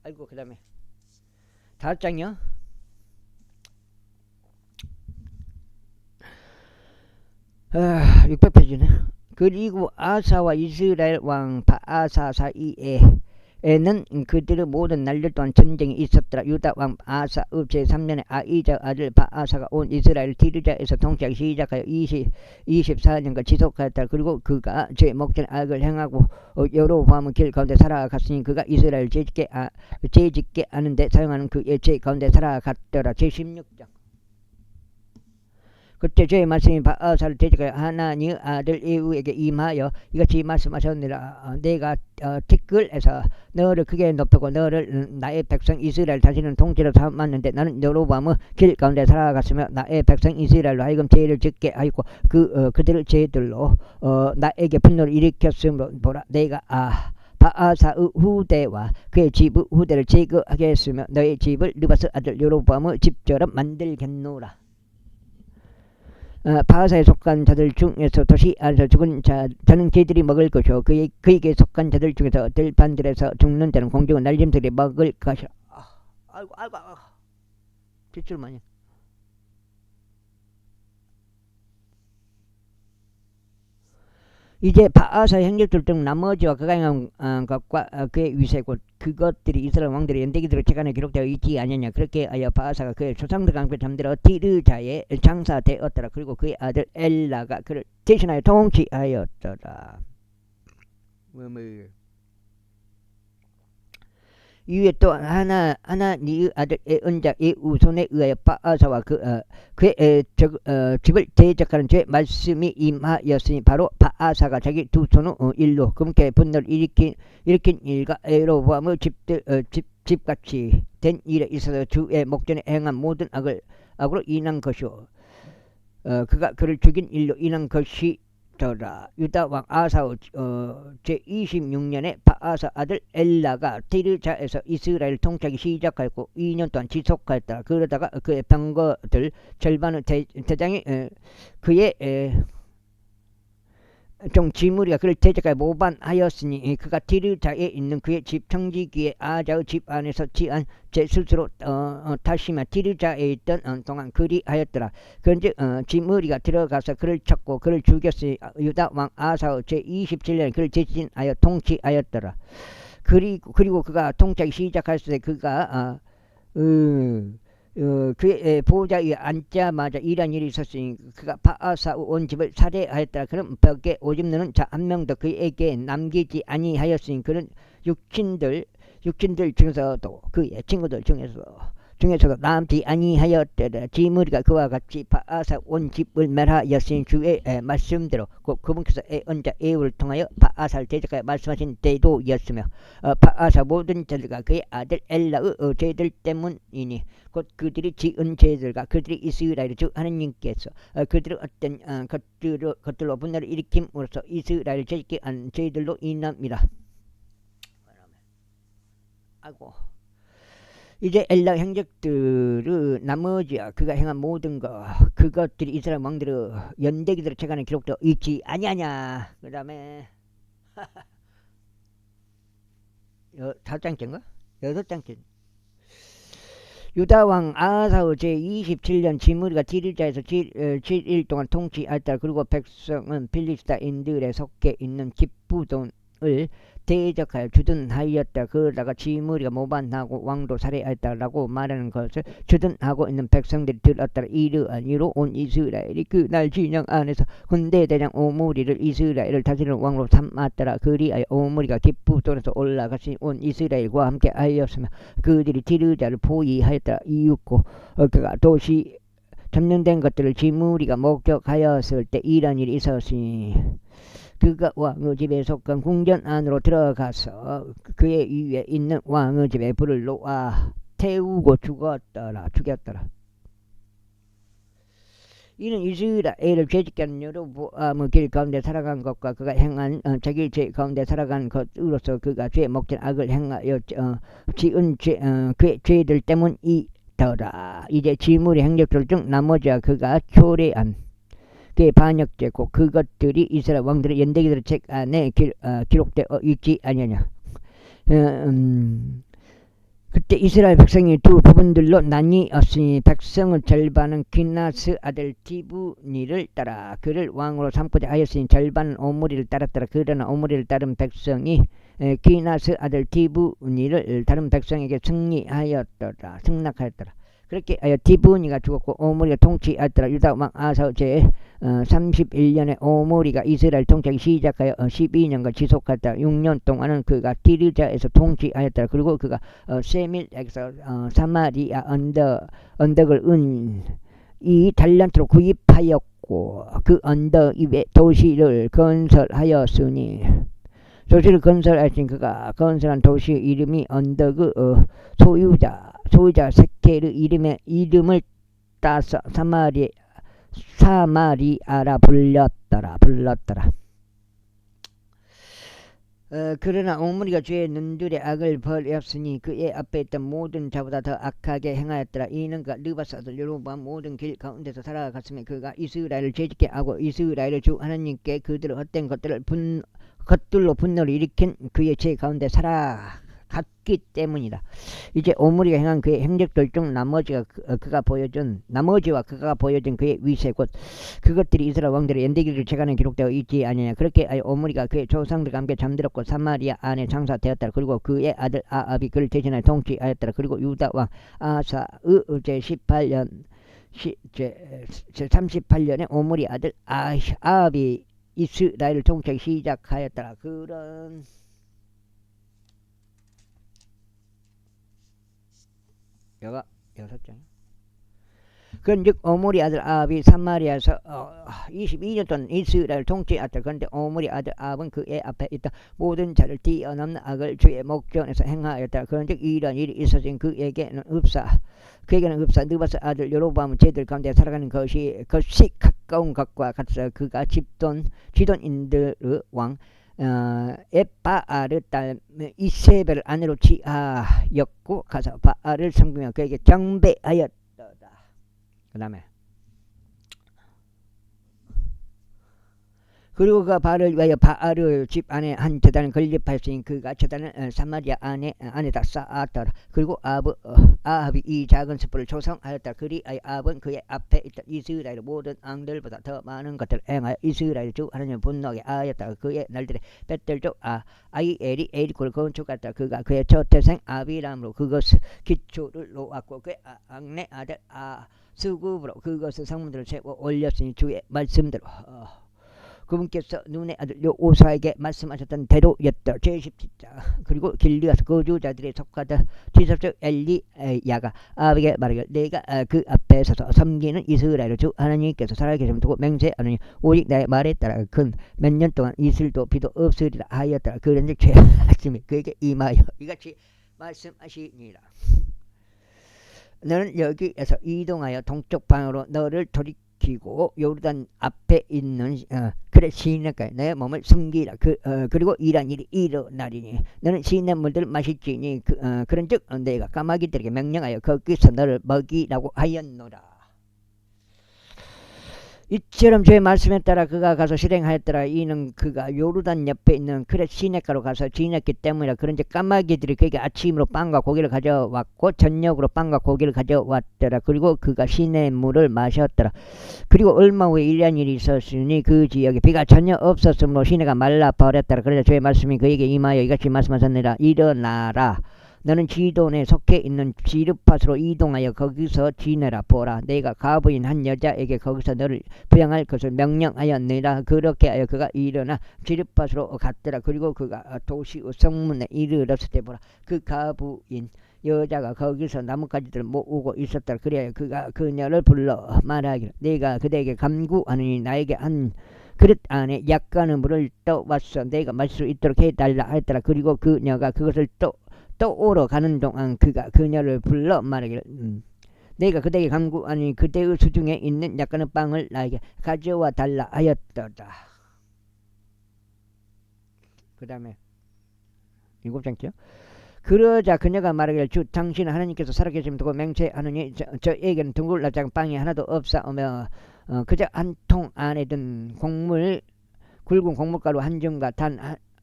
아이고 그 다음에 4장이요. 아, 600페이지네. 그리고 아사와 이스라엘 왕 바아사 사이에는 그들의 모든 날들 동안 전쟁이 있었더라. 유다 왕 아사의 제3년에 아이자 아들 바아사가 온 이스라엘 디르자에서 통치하기 시작하여 24년간 지속하였다. 그리고 그가 제 목전에 악을 행하고 여로보암의 길 가운데 살아갔으니 그가 이스라엘 죄짓게 하는데 사용하는 그의 죄 가운데 살아갔더라. 제16장. 그때 저의 말씀이 바아사를 대적하여 하나님의 아들 예후에게 임하여 이같이 말씀하셨느니라. 내가 티끌에서 너를 크게 높이고 너를 나의 백성 이스라엘 다시는 통치로 삼았는데 나는 여로보암의 길 가운데 살아갔으며 나의 백성 이스라엘로 하여금 죄를 짓게 하였고 그들의 죄들로 나에게 분노를 일으켰으므로 보라 내가 바아사의 후대와 그의 집의 후대를 제거하겠으며 너의 집을 느바스 아들 여로보암의 집처럼 만들겠노라. 바아사에 속한 자들 중에서 도시 안에서 죽은 자는 개들이 먹을 것이요 그에게 속한 자들 중에서 들판들에서 죽는 자는 공중의 날짐승들이 먹을 것이라. 아이고 뒷줄만이. 이제 바아사의 행적들 중 나머지와 그가 행한 것과 그의 위세고 그것들이 이스라엘 왕들의 연대기들의 책안에 기록되어 있지 않느냐. 그렇게 하여 바아사가 그의 조상들과 함께 잠들어 디르자에 장사되었더라. 그리고 그의 아들 엘라가 그를 대신하여 통치하였더라. 이후에 또 하나니의 아들 은자의 우손에 의하여 바아사와 그의 집을 대적하는 죄 말씀이 임하였으니 바로 바아사가 자기 두 손의 일로 금께 분노를 일으킨 일과 여로보암의 집같이 된 일에 있어서 주의 목전에 행한 모든 악으로 인한 것이요 그가 그를 죽인 일로 인한 것이 유다 왕 아사의 제26년에 바아사 아들 엘라가 디르자에서 이스라엘 통치하기 시작하였고 2년 동안 지속하였다. 그러다가 그의 병거들 절반의 대장이 그의 종 지무리가 그를 대적하여 모반하였으니 그가 디르자에 있는 그의 집 청지기의 아자의 집 안에서 지한 제 스스로 다시마 디르자에 있던 동안 그리하였더라. 그런즉 지무리가 들어가서 그를 쳤고 그를 죽였으니 유다 왕 아사의 제27년에 그를 대신하여 통치하였더라. 그리고 그가 통치하기 시작했을 때 그가 그의 보호자에 앉자마자 일한 일이 있었으니 그가 바아사의 온 집을 살해하였더라. 그는 벽에 오줌 누는 자 한 명도 그에게 남기지 아니하였으니 그는 육신들 중에서도 그의 친구들 중에서도 남지 아니하였더라. 지무리가 그와 같이 바아사 온 집을 멸하였으니 주의 말씀대로 그분께서 언자 예후를 통하여 바아사를 대적하여 말씀하신 대도였으며 바아사 모든 자들과 그의 아들 엘라의 죄들 때문이니 곧 그들이 지은 죄들과 그들이 이스라엘 주 하나님께서 그들의 어떤 것들로 분노를 일으킴으로써 이스라엘 죄짓게 한 죄들로 인함이라. 아이고. 이제 엘라 행적들의 나머지야 그가 행한 모든 그것들이 이스라엘 왕들의 연대기들의 책안에 기록되어 있지 아니하냐. 그 다음에 5장째인가? 6장째. 유다 왕 아사의 제27년 지므리가 디르자에서 7일 동안 통치하였다. 그리고 백성은 필리스타인들에 속해 있는 기브돈을 대적하여 주둔하였다. 그러다가 지므리가 모반하고 왕도 살해하였다라고 말하는 것을 주둔하고 있는 백성들이 들었더라. 이러한 이로 온 이스라엘이 그날 진영 안에서 군대대장 오므리를 이스라엘을 다스리는 왕으로 삼았더라. 그리하여 오므리가 기브돈에서 올라가신 온 이스라엘과 함께 하였으며 그들이 디르자를 포위하였더라. 이윽고 그가 도시 점령된 것들을 지므리가 목격하였을 때 이런 일이 있었으니 그가 왕의 집에 속한 궁전 안으로 들어가서 그의 위에 있는 왕의 집에 불을 놓아 태우고 죽였더라. 이는 이스라엘을 죄짓게 하는 여로보암의 길 가운데 살아간 것과 그가 행한 자기 죄 가운데 살아간 것으로서 그가 죄 목전 악을 행하여 지은 그의 죄들 때문이더라. 이제 지물의 행적들 중 나머지와 그가 초래한 그의 반역죄 곧 그것들이 이스라엘 왕들의 연대기들의 책 안에 기록되어 있지 아니하냐. 그때 이스라엘 백성이 두 부분들로 나뉘었으니 백성의 절반은 기나스 아들 디브니를 따라 그를 왕으로 삼고자 하였으니 절반은 오므리를 따랐더라. 그러나 오므리를 따른 백성이 기나스 아들 디브니를 다른 백성에게 승낙하였더라. 그렇게 하여 디브니가 죽었고 오므리가 통치하였더라. 유다 왕 아사 제 31년에 오므리가 이스라엘 통치하기 시작하여 12년간 지속하였다. 6년 동안은 그가 디르자에서 통치하였더라. 그리고 그가 세밀에서 사마리아 언덕을 이 달란트로 구입하였고 그 언덕 위에 도시를 건설하였으니 도시를 건설하신 그가 건설한 도시의 이름이 언덕의 소유자 세케르 이름을 따서 사마리아라 불렀더라. 그러나 오므리가 죄의 눈들의 악을 벌였으니 그의 앞에 있던 모든 자보다 더 악하게 행하였더라. 이는 그가 느바스 아들 여로보암 모든 길 가운데서 살아갔으며 그가 이스라엘을 죄짓게 하고 이스라엘의 주 하나님께 그들의 헛된 것들로 분노를 일으킨 그의 죄 가운데 살아갔기 때문이다. 이제 오므리가 행한 그의 행적들 중 나머지와 그가 보여준 그의 위세 곧 그것들이 이스라엘 왕들의 연대기를 재간에 기록되어 있지 아니냐. 그렇게 오므리가 그의 조상들과 함께 잠들었고 사마리아 안에 장사되었더라. 그리고 그의 아들 아합이 그를 대신하여 통치하였더라. 그리고 유다 왕 아사의 제 38년에 오므리 아들 아합이 이스라엘을 통치하기 시작하였더라. 그런 여가 6장. 그런즉 오므리 아들 아합이 사마리아에서 22년 동안 이스라엘을 통치하였다. 그런데 오므리 아들 아합은 그의 앞에 있다 모든 자를 뛰어넘는 악을 주의 목전에서 행하였다. 그런즉 이런 일이 있었으니 그에게는 흡사 느바스 아들 여로보암은 제들 가운데 살아가는 것이 가까운 것과 같아서 그가 지돈인들의 왕 에바알의 딸 이세벨을 아내로 취하였고 가서 바알을 섬기며 그에게 경배하였다. 그 다음에 그리고 그가 바알을 위하여 바알의 집 안에 한 제단을 건립하였으니 그가 제단을 사마리아 안에다 쌓았더라. 그리고 아합이 이 작은 숯불을 조성하였다. 그리하여 아합은 그의 앞에 있던 이스라엘 모든 왕들보다 더 많은 것들을 행하여 이스라엘 주 하나님을 분노하게 하였다. 그의 날들에 벳들족 아이엘이 에리코를 건축했다. 그가 그의 첫 태생 아비람으로 그것의 기초를 놓았고 그의 악내 아들 스굽으로 그것의 성문들을 세워 올렸으니 주의 말씀대로 그분께서 눈의 아들 요오사에게 말씀하셨던 대로였다. 제17장. 그리고 길르앗 거주자들이 속하던 지섭적 엘리야가 아합에게 말하기를 내가 그 앞에 서서 섬기는 이스라엘 주 하나님께서 살아계심을 두고 맹세하느니 오직 나의 말에 따라 근 몇 년 동안 이슬도 비도 없으리라 하였더라. 그런즉 죄하심이 그에게 임하여 이같이 말씀하시니라. 너는 여기에서 이동하여 동쪽 방으로 너를 돌이키고 요르단 앞에 있는 시내가에 내 몸을 숨기라. 그리고 이러한 일이 일어나리니 너는 시냇물들을 마실지니 그런즉 내가 까마귀들에게 명령하여 거기서 너를 먹이라고 하였노라. 이처럼 주의 말씀에 따라 그가 가서 실행하였더라. 이는 그가 요르단 옆에 있는 시내가로 가서 지냈기 때문이라. 그런데 까마귀들이 그에게 아침으로 빵과 고기를 가져왔고 저녁으로 빵과 고기를 가져왔더라. 그리고 그가 시내물을 마셨더라. 그리고 얼마 후에 이러한 일이 있었으니 그 지역에 비가 전혀 없었으므로 시내가 말라버렸더라. 그러자 주의 말씀이 그에게 임하여 이같이 말씀하셨느니라. 일어나라. 너는 지돈에 속해 있는 지르팟으로 이동하여 거기서 지내라. 보라, 내가 가부인 한 여자에게 거기서 너를 부양할 것을 명령하였느니라. 그렇게 하여 그가 일어나 지르팟으로 갔더라. 그리고 그가 도시의 성문에 이르렀을 때 보라, 그 가부인 여자가 거기서 나뭇가지들을 모으고 있었더라. 그래야 그가 그녀를 불러 말하기를 내가 그대에게 간구하느니 나에게 한 그릇 안에 약간의 물을 떠왔어. 내가 마실 수 있도록 해달라 했더라. 그리고 그녀가 그것을 떠오러 가는 동안 그가 그녀를 불러 말하기를 내가 그대에게 간구하니 그대의 수중에 있는 약간의 빵을 나에게 가져와 달라 하였더라. 그 다음에 7장이요. 그러자 그녀가 말하기를 주 당신 하나님께서 살아계심을 두고 맹세하느니 저에게는 둥글 납작 빵이 하나도 없사오며 그저 한 통 안에 든 굵은 곡물가루 한 줌과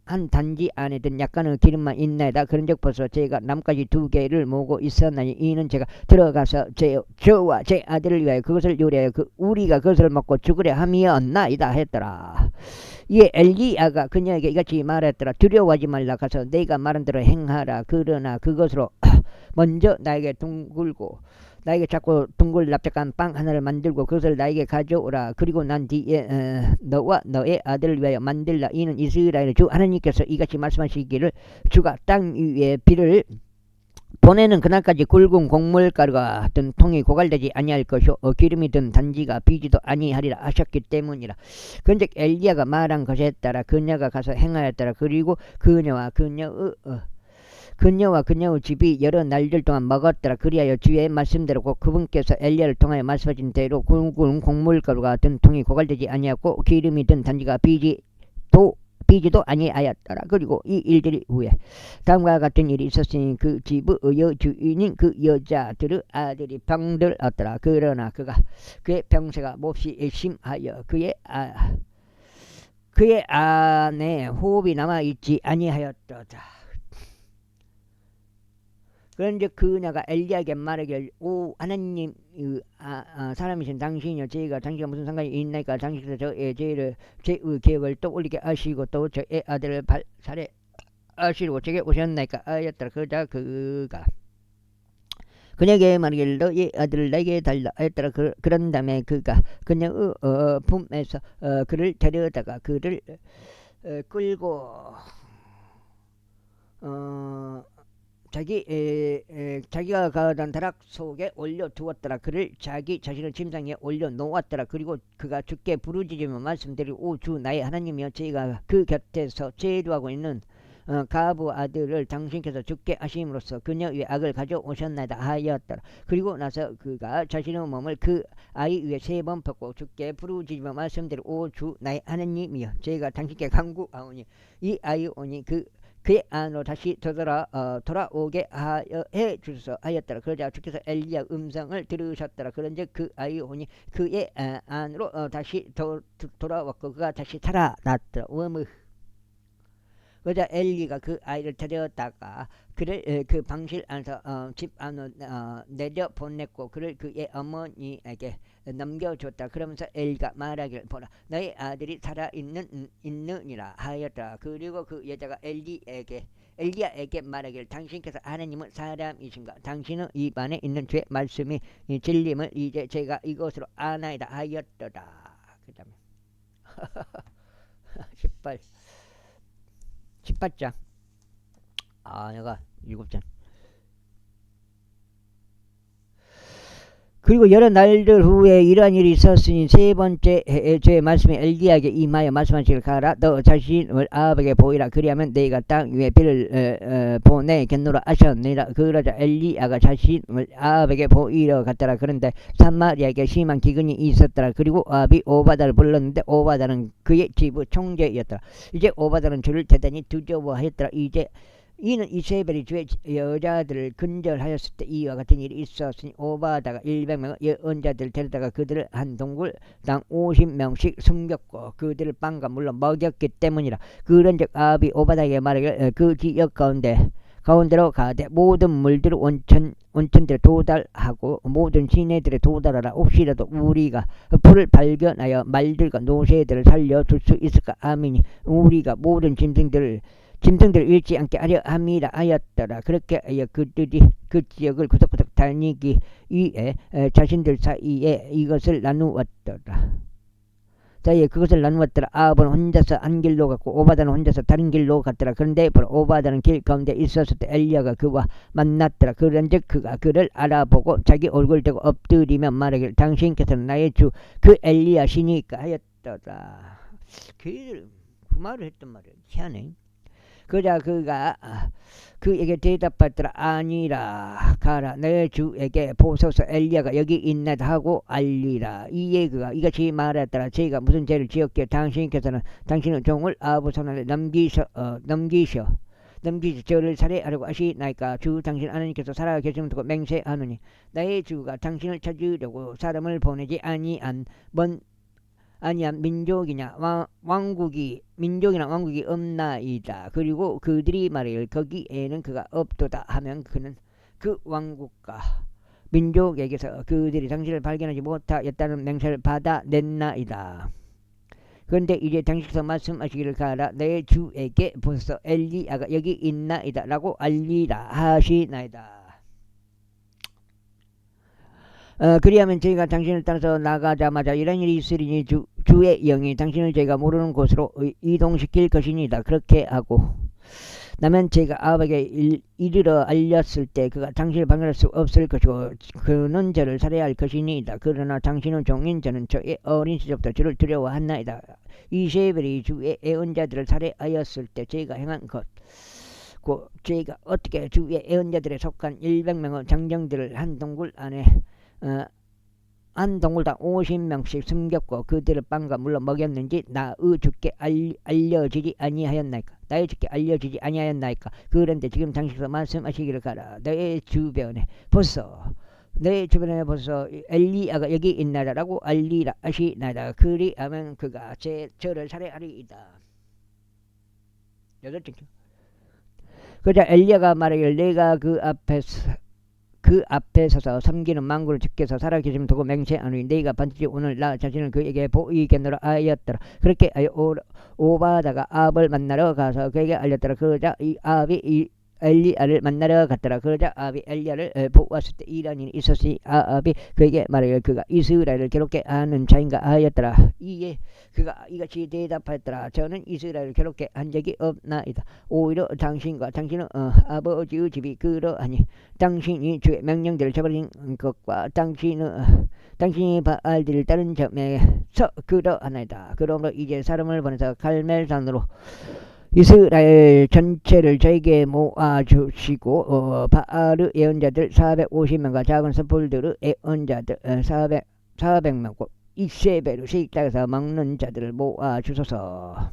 한 단지 안에 든 약간의 기름만 있나이다. 그런즉 벌써 제가 나뭇가지 2개를 모으고 있었나니 이는 제가 들어가서 저와 제 아들을 위하여 그것을 요리하여 우리가 그것을 먹고 죽으려 함이었나이다 했더라. 이에 엘리야가 그녀에게 이같이 말했더라. 두려워하지 말라. 가서 내가 말한 대로 행하라. 그러나 그것으로 먼저 나에게 작고 둥글 납작한 빵 하나를 만들고 그것을 나에게 가져오라. 그리고 난 뒤에 너와 너의 아들을 위하여 만들라. 이는 이스라엘의 주 하나님께서 이같이 말씀하시기를 주가 땅 위에 비를 보내는 그날까지 굵은 곡물가루가 든 통이 고갈되지 아니할 것이요 기름이 든 단지가 비지도 아니하리라 하셨기 때문이라. 그런즉 엘리야가 말한 것에 따라 그녀가 가서 행하였더라. 그리고 그녀와 그녀의 집이 여러 날들 동안 먹었더라. 그리하여 주의 말씀대로 곧 그분께서 엘리야를 통하여 말씀하신 대로 굵은 곡물가루가 든 통이 고갈되지 아니하고 기름이 든 단지가 비지도 아니하였더라. 그리고 이 일들이 후에 다음과 같은 일이 있었으니 그 집의 주인인 그 여자들의 아들이 병들었더라. 그러나 그의 병세가 몹시 심하여 그의 안에 호흡이 남아있지 아니하였더라. 그런데 그녀가 엘리야에게 말하기를 오 하나님 사람이신 당신이여 제가 당신과 무슨 상관이 있나이까. 당신께서 저의 죄의 계획을 떠올리게 하시고 또 저의 아들을 살해하시려고 제게 오셨나이까 하였더라. 그러자 그가 그녀에게 말하기를 너의 아들을 내게 달라 하였더라. 그런 다음에 그가 그녀의 품에서 그를 데려다가 그를 끌고 자기가 가던 다락 속에 올려 두었더라. 그를 자기 자신의 침상 위에 올려 놓았더라. 그리고 그가 주께 부르짖으며 말씀드리고 오 주 나의 하나님이여 제가 그 곁에서 제도하고 있는 가부 아들을 당신께서 죽게 하심으로써 그녀 위에 악을 가져오셨나이다 하였더라. 그리고 나서 그가 자신의 몸을 그 아이 위에 3번 펴고 주께 부르짖으며 말씀드리고 오 주 나의 하나님이여 제가 당신께 간구하오니 이 아이 오니 그의 안으로 다시 돌아오게 해 주소서 하였더라. 그러자 주께서 엘리야 음성을 들으셨더라. 그런즉 그 아이 오니 그의 안으로 다시 돌아왔고 그가 다시 살아났더라. 그러자 엘리가 그 아이를 데려다가 그를 그 방실 안에서 집 안으로 내려 보냈고 그를 그의 어머니에게 넘겨줬다. 그러면서 엘리가 말하기를 보라 너의 아들이 살아있느니라 하였다. 그리고 그 여자가 엘리야에게 말하기를 당신께서 하나님은 사람이신가. 당신은 입안에 있는 죄 말씀이 진림을 이제 제가 이것으로 아나이다 하였더라. 그 다음에 18장 내가 7장 그리고 여러 날들 후에 이러한 일이 있었으니 3번째 해에 주의 말씀이 엘리야에게 임하여 말씀하시기를 가라 너 자신을 아합에게 보이라 그리하면 내가 땅 위에 비를 보내겠노라 하셨느니라. 그러자 엘리야가 자신을 아합에게 보이러 갔더라. 그런데 사마리아에게 심한 기근이 있었더라. 그리고 아합이 오바다를 불렀는데 오바다는 그의 집의 총재였더라. 이제 오바다는 주를 대단히 두려워하였더라. 이는 이세벨이 주의 여자들을 근절하였을 때 이와 같은 일이 있었으니 오바다가 100명의 예언자들을 데려다가 그들을 한 동굴당 50명씩 숨겼고 그들을 빵과 물로 먹였기 때문이라. 그런즉 아합이 오바다에게 말하기를 그 지역 가운데로 가되 모든 물들을 온천들에 도달하고 모든 시내들에 도달하라. 혹시라도 우리가 풀을 발견하여 말들과 노새들을 살려줄 수 있을까 하미니 우리가 모든 짐승들을 잃지 않게 하려 함이라 하였더라. 그렇게 하여 그들이 그 지역을 구석구석 다니기 위해 자신들 사이에 이것을 나누었더라. 그것을 나누었더라. 아합은 혼자서 한 길로 갔고 오바다는 혼자서 다른 길로 갔더라. 그런데 오바다는 길 가운데 있었을 때 엘리야가 그와 만났더라. 그런즉 그가 그를 알아보고 자기 얼굴 대고 엎드리며 말하기를 당신께서는 나의 주 그 엘리야시니까 하였더라. 그 말을 했단 말이야. 희한해. 그자 그가 그에게 대답하더라. 아니라 가라 내 주에게 보소서 엘리야가 여기 있나 하고 알리라. 이에 그가 이같이 말했더라. 제가 무슨 죄를 지었기에 당신께서는 당신의 종을 아부 손안에 넘기셔 저를 살해하려고 하시나이까. 주 당신 하나님께서 살아계심을 두고 맹세하노니 나의 주가 당신을 찾으려고 사람을 보내지 아니한 민족이나 민족이나 왕국이 없나이다. 그리고 그들이 말하길 거기에는 그가 없도다 하면 그는 그 왕국과 민족에게서 그들이 당신을 발견하지 못하였다는 맹세를 받아냈나이다. 그런데 이제 당신께서 말씀하시기를 가라 내 주에게 보소서 엘리야가 여기 있나이다 라고 알리라 하시나이다. 그리하면 저희가 당신을 따라서 나가자마자 이런 일이 있으리니 주의 영이 당신을 저희가 모르는 곳으로 이동시킬 것이니이다. 그렇게 하고 나면 제가 아합에게 이르러 알렸을 때 그가 당신을 방해할 수 없을 것이고 그는 저를 살해할 것이니이다. 그러나 당신은 종인 저는 저의 어린 시절부터 주를 두려워하나이다. 이세벨이 주의 애언자들을 살해하였을 때 제가 행한 것 제가 어떻게 주의 애언자들에 속한 100명의 장정들을 한 동굴 안에 한 동굴당 50명씩 숨겼고 그들을 빵과 물로 먹였는지 나의 주께 알려지지 아니하였나이까. 나의 주께 알려지지 아니하였나이까. 그런데 지금 당신께서 말씀하시기를 가라 내 주변에 보소 엘리야가 여기 있나라라고 알리라 하시나이다. 그리하면 그가 저를 살해하리이다. 8절. 그자 엘리야가 말하기를 내가 그 앞에 서서 섬기는 망구를 주께서 살아계심을 두고 맹세하노니 네가 반드시 오늘 나 자신을 그에게 보이겠노라 하였더라. 그렇게 하여 오바다가 아합을 만나러 가서 그에게 알렸더라. 그러자 이 아합이 엘리야를 만나러 갔더라. 그러자 아합이 엘리야를 보았을 때 이런 일이 있었으니 아합이 그에게 말하기를 그가 이스라엘을 괴롭게 하는 자인가 하였더라. 이에 그가 이같이 대답하였더라. 저는 이스라엘을 괴롭게 한 적이 없나이다. 오히려 당신과 당신의 아버지의 집이 그러하니 당신이 주의 명령들을 저버린 것과 당신이 바알들을 따른 점에서 그러하나이다. 그러므로 이제 사람을 보내서 갈멜산으로 이스라엘 전체를 저에게 모아주시고 바알의 예언자들 450명과 작은 섣불들의 예언자들 400명 이세벨의 식탁에서 먹는 자들을 모아주소서.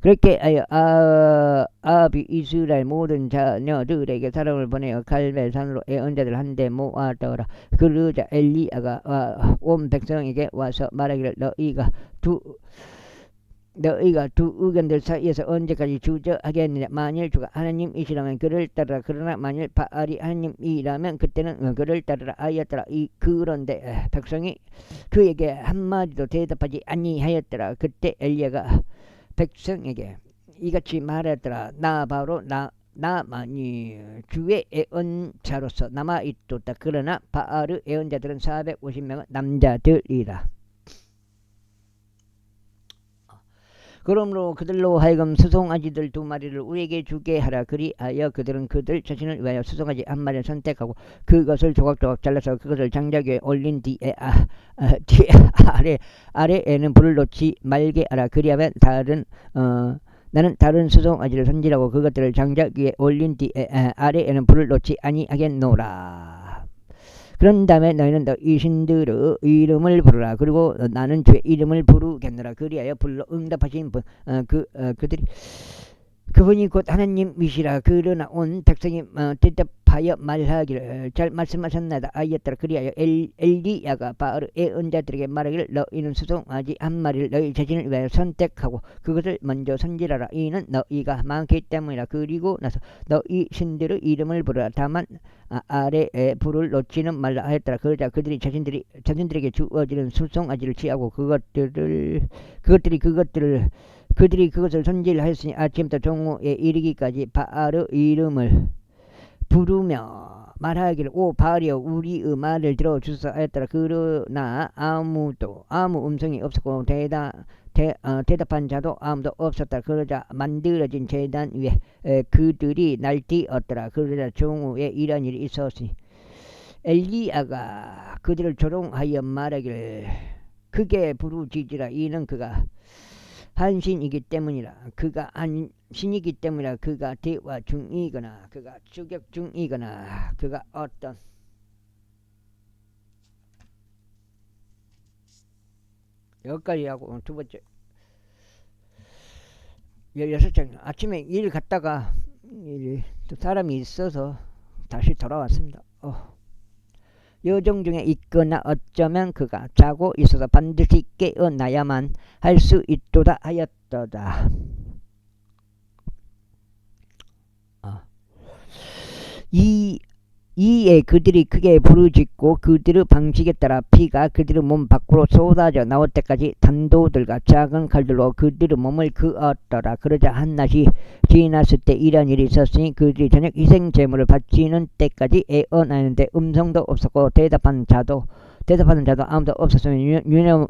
그렇게 하여 아합이 이스라엘 모든 자녀들에게 사람을 보내어 갈멜산으로 예언자들 한데 모았더라. 그러자 엘리야가 온 백성에게 와서 말하기를 너희가 두 의견들 사이에서 언제까지 주저하겠느냐. 만일 주가 하나님이시라면 그를 따르라. 그러나 만일 바알이 하나님이라면 그때는 그를 따르라 하였더라. 그런데 백성이 그에게 한마디도 대답하지 아니하였더라. 그때 엘리야가 백성에게 이같이 말했더라. 나 바로 나만이 주의 예언자로서 남아있도다. 그러나 바알의 예언자들은 450명의 남자들이라. 그러므로 그들로 하여금 수송아지들 2마리를 우리에게 주게 하라. 그리하여 그들은 그들 자신을 위하여 수송아지 1마리를 선택하고 그것을 조각조각 잘라서 그것을 장작 위에 올린 뒤에 아래에는 불을 놓지 말게 하라. 그리하면 나는 다른 수송아지를 손질하고 그것들을 장작 위에 올린 뒤에 아래에는 불을 놓지 아니하겠노라. 그런 다음에 너희는 이 신들의 이름을 부르라. 그리고 나는 주의 이름을 부르겠노라. 그리하여 불러 응답하신 분 그분이 곧 하나님이시라. 그러나 온 백성이 대답하여 말하기를 잘 말씀하셨나이다 하였더라. 그리하여 엘리야가 바알의 예언자들에게 말하기를 너희는 수송아지 1마리를 너희 자신을 위하여 선택하고 그것을 먼저 손질하라. 이는 너희가 많기 때문이라. 그리고 나서 너희 신들의 이름을 부르라. 다만 아래에 불을 놓지는 말라 하였더라. 그러자 그들이 자신들에게 주어지는 수송아지를 취하고 그들이 그것을 손질하였으니 아침부터 정오에 이르기까지 바알의 이름을 부르며 말하기를 오 바알이여 우리의 말을 들어주소서 하였더라. 그러나 아무 음성이 없었고 대답한 자도 아무도 없었다. 그러자 만들어진 제단 위에 그들이 날뛰었더라. 그러자 정오에 이런 일이 있었으니 엘리야가 그들을 조롱하여 말하기를 크게 부르짖으라. 이는 그가 한신이기 때문이라. 그가 한신이기 때문이라. 그가 대화 중이거나 그가 추격 중이거나 그가 어떤 여기까지 하고 두 번째 16장. 아침에 일 갔다가 또 사람이 있어서 다시 돌아왔습니다. 여종 중에 있거나 어쩌면 그가 자고 있어서 반드시 깨어나야만 할 수 있도다 하였도다. 이에 그들이 크게 부르짖고 그들의 방식에 따라 피가 그들의 몸 밖으로 쏟아져 나올 때까지 단도들과 작은 칼들로 그들의 몸을 그었더라. 그러자 한낮이 지났을 때 이런 일이 있었으니 그들이 저녁 희생 제물을 바치는 때까지 애언하는데 음성도 없었고 대답하는 자도 아무도 없었으며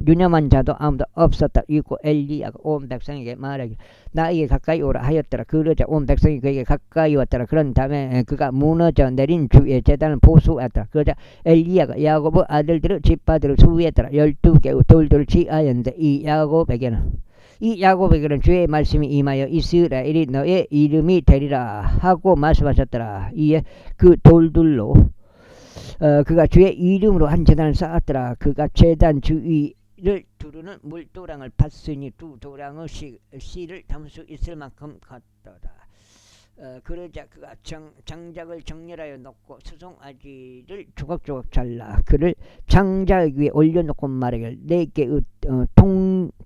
유념한 자도 아무도 없었다. 이고 엘리야가 온 백성에게 말하기를 나에게 가까이 오라 하였더라. 그러자 온 백성이 그에게 가까이 왔더라. 그런 다음에 그가 무너져 내린 주의 제단을 보수하였더라. 그러자 엘리야가 야곱의 아들들의 지파들을 수위했더라. 12개의 돌들을 취하였는데 이 야곱에게는 주의 말씀이 임하여 이스라엘이 너의 이름이 되리라 하고 말씀하셨더라. 이에 그 돌들로 그가 주의 이름으로 한 제단을 쌓았더라. 그가 제단 주위를 두르는 물도랑을 팠으니 두 도랑의 씨를 담을 수 있을 만큼 컸더라. 그러자 그가 장작을 정렬하여 놓고 수송아지를 조각조각 잘라 그를 장작 위에 올려놓고 말하기를 4개의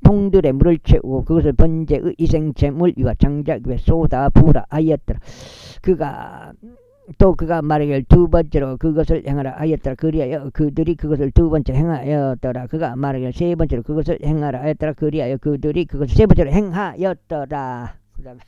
통들에 물을 채우고 그것을 번제의 희생제물 위와 장작 위에 쏟아 부으라 하였더라. 그가 말하기를 두 번째로 그것을 행하라 하였더라. 그리하여 그들이 그것을 두 번째 행하였더라. 그가 말하기를 세 번째로 그것을 행하라 하였더라. 그리하여 그들이 그것을 세 번째로 행하였더라. 그 다음에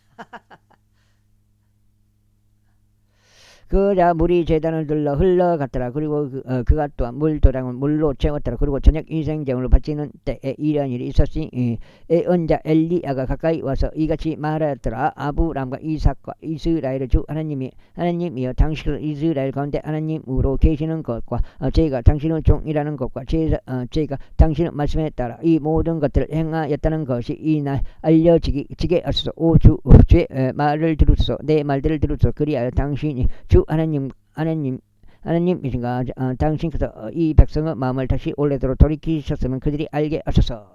그자 물이 제단을 둘러 흘러갔더라. 그리고 그가 또한 물도랑을 물로 채웠더라. 그리고 저녁 희생제물을 바치는 때에 이런 일이 있었으니 언자 엘리야가 가까이 와서 이같이 말하였더라. 아브람과 이삭과 이스라엘의 주 하나님이여 당신은 이스라엘 가운데 하나님으로 계시는 것과 제가 당신의 종이라는 것과 제가 당신의 말씀에 따라 이 모든 것들을 행하였다는 것이 이날 알려지게 하소서. 오 주의 말을 들으소서. 내 말들을 들으소서. 그리하여 당신이 주 하나님이신가 당신께서 이 백성의 마음을 다시 원래대로 돌이키셨으면 그들이 알게 하소서.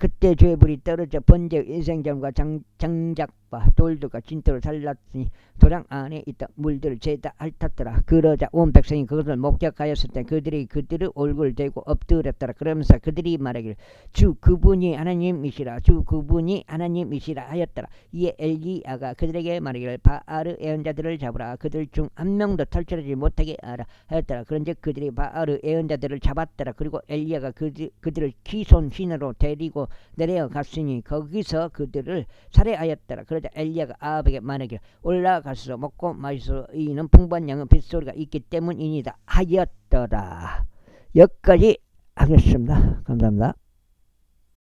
그때 주의 불이 떨어져 번제 인생점과 장작과 돌들과 진토를 살랐으니 도장 안에 있던 물들을 죄다 핥았더라. 그러자 온 백성이 그것을 목격하였을 때 그들이 그들의 얼굴을 대고 엎드렸더라. 그러면서 그들이 말하기를 주 그분이 하나님이시라 하였더라. 이에 엘리야가 그들에게 말하기를 바알의 예언자들을 잡으라. 그들 중 한 명도 탈출하지 못하게 하라 하였더라. 그런즉 그들이 바알의 예언자들을 잡았더라. 그리고 엘리야가 그들을 기손 신으로 데리고 내려갔으니 거기서 그들을 살해하였더라. 그러자 엘리야가 아합에게 말하기를 올라가서 먹고 마시소. 이는 풍부한 양의 빗소리가 있기 때문이니이다 하였더라. 여기까지 하겠습니다. 감사합니다.